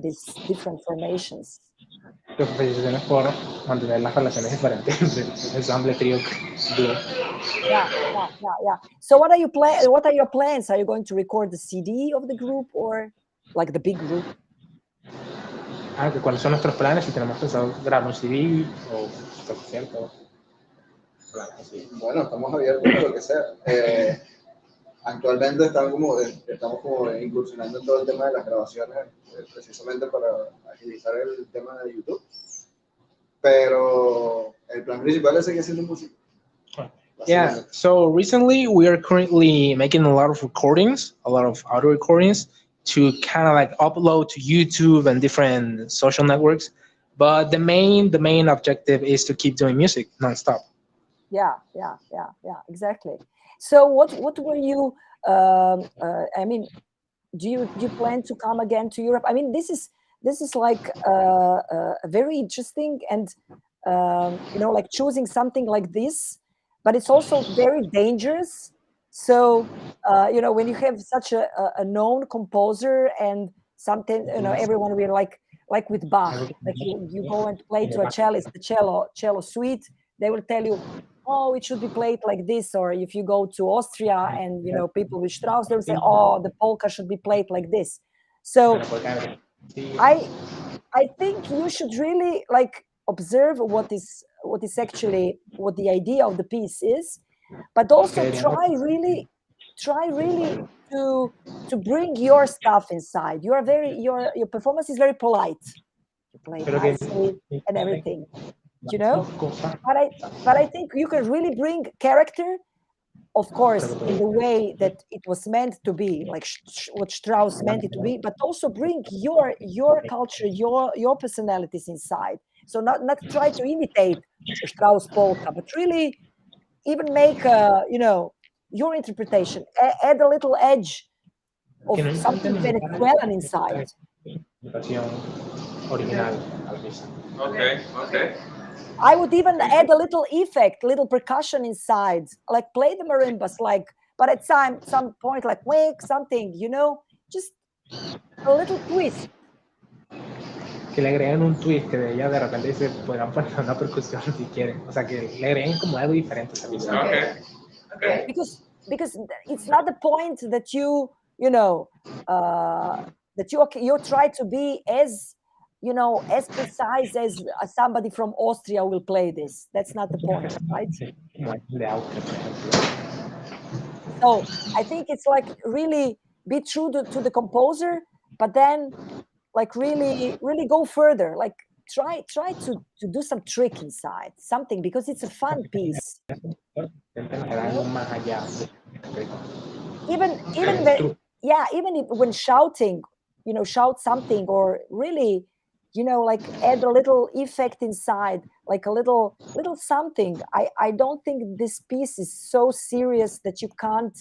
these different formations. Felicitaciones por mantener las relaciones diferentes entre ensamble, trío, dúo. Yeah. So what are your plans? Are you going to record the CD of the group or like the big group? ¿Cuáles son nuestros planes? Si tenemos pensado grabar un CD o un concierto. Bueno, estamos abiertos a lo que sea. Actualmente estamos como incursionando en todo el tema de las grabaciones, precisamente para agilizar el tema de YouTube. Pero el plan principal es seguir haciendo música. Yeah, so recently we are currently making a lot of recordings, a lot of audio recordings to kind of like upload to YouTube and different social networks. But the main objective is to keep doing music nonstop. Yeah, exactly. So what were you? I mean, do you plan to come again to Europe? I mean, this is like a very interesting and like choosing something like this, but it's also very dangerous. So when you have such a known composer and something, everyone will like with Bach, like you go and play to a cellist, the cello suite, they will tell you, oh, it should be played like this. Or if you go to Austria and people with Strauss, they'll say, oh, the polka should be played like this. So I think you should really like observe what is actually what the idea of the piece is, but also try really to bring your stuff inside. You are your performance is very polite. You play nicely and everything, but I think you can really bring character, of course, in the way that it was meant to be, like what Strauss meant it to be, but also bring your culture, your personalities inside. So not try to imitate Strauss polka, but really even make your interpretation, add a little edge of something Venezuelan inside. Okay. I would even add a little effect, little percussion inside, like play the marimbas, but at some point, like wake something, just a little twist. Que le agreguen un twist, que de ella de repente dice, podrán poner una percusión si quieren. O sea, que le agreguen como algo diferente también. Okay. Because it's not the point that you try to be as as precise as somebody from Austria will play this. That's not the point, right? So I think it's like really be true to the composer, but then like really go further. Like try to do some trick inside something, because it's a fun piece. Even when shouting, shout something, or really like add a little effect inside, like a little something. I don't think this piece is so serious that you can't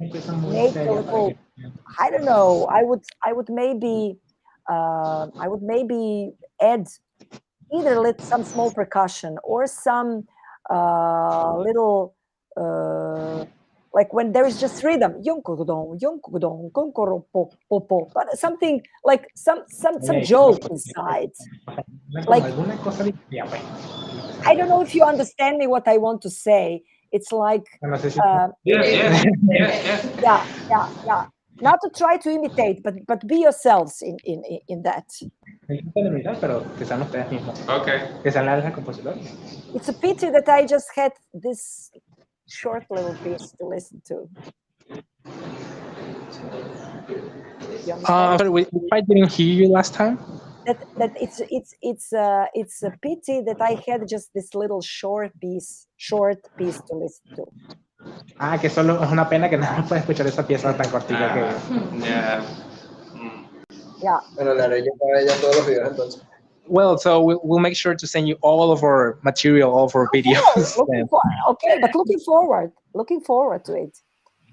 make a little, I don't know, I would maybe add either some small percussion or some little like when there is just rhythm, but something like some joke inside. Like, I don't know if you understand me what I want to say. It's like Yeah. Not to try to imitate, but be yourselves in that. Okay. It's a pity that I just had this short little piece to listen to. I didn't hear you last time. That it's a pity that I had just this little short piece to listen to. Que solo es una pena que no puedes escuchar esa pieza tan cortita que. Yeah. Bueno, le haré yo para ella todos los videos entonces. Well, so we'll make sure to send you all of our material, all of our videos. Okay, but looking forward to it.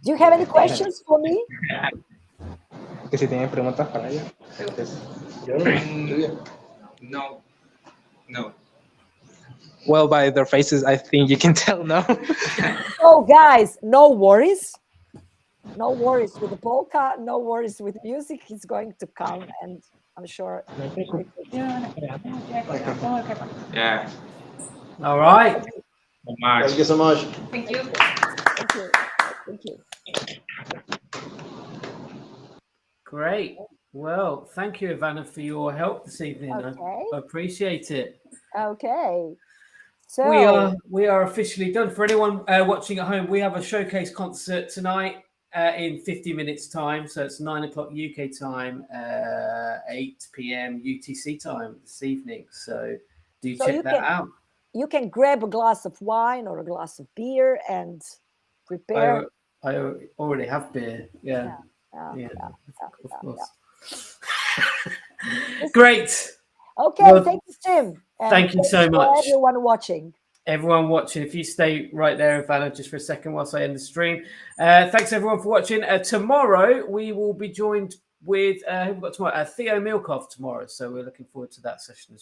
Do you have any questions for me? Que si tienen preguntas para ella. No. Well, by their faces, I think you can tell no. Oh, guys, no worries. No worries with the polka. No worries with music. It's going to come, and I'm sure. Yeah. All right. Thank you so much. Thank you. Thank you. Great. Well, thank you, Ivana, for your help this evening. Okay. I appreciate it. Okay. So we are officially done. For anyone watching at home, we have a showcase concert tonight in 50 minutes time. So it's 9 o'clock UK time, 8 p.m. UTC time this evening. So do check that out. You can grab a glass of wine or a glass of beer and prepare. I already have beer. Yeah. Of course. Great. Okay, well, thank you, Tim. Thank you so much. For everyone watching. everyone watching, if you stay right there, Ivana, just for a second whilst I end the stream. Thanks everyone for watching. Tomorrow we will be joined with who we've got tomorrow? Theo Milkov tomorrow. So we're looking forward to that session as well.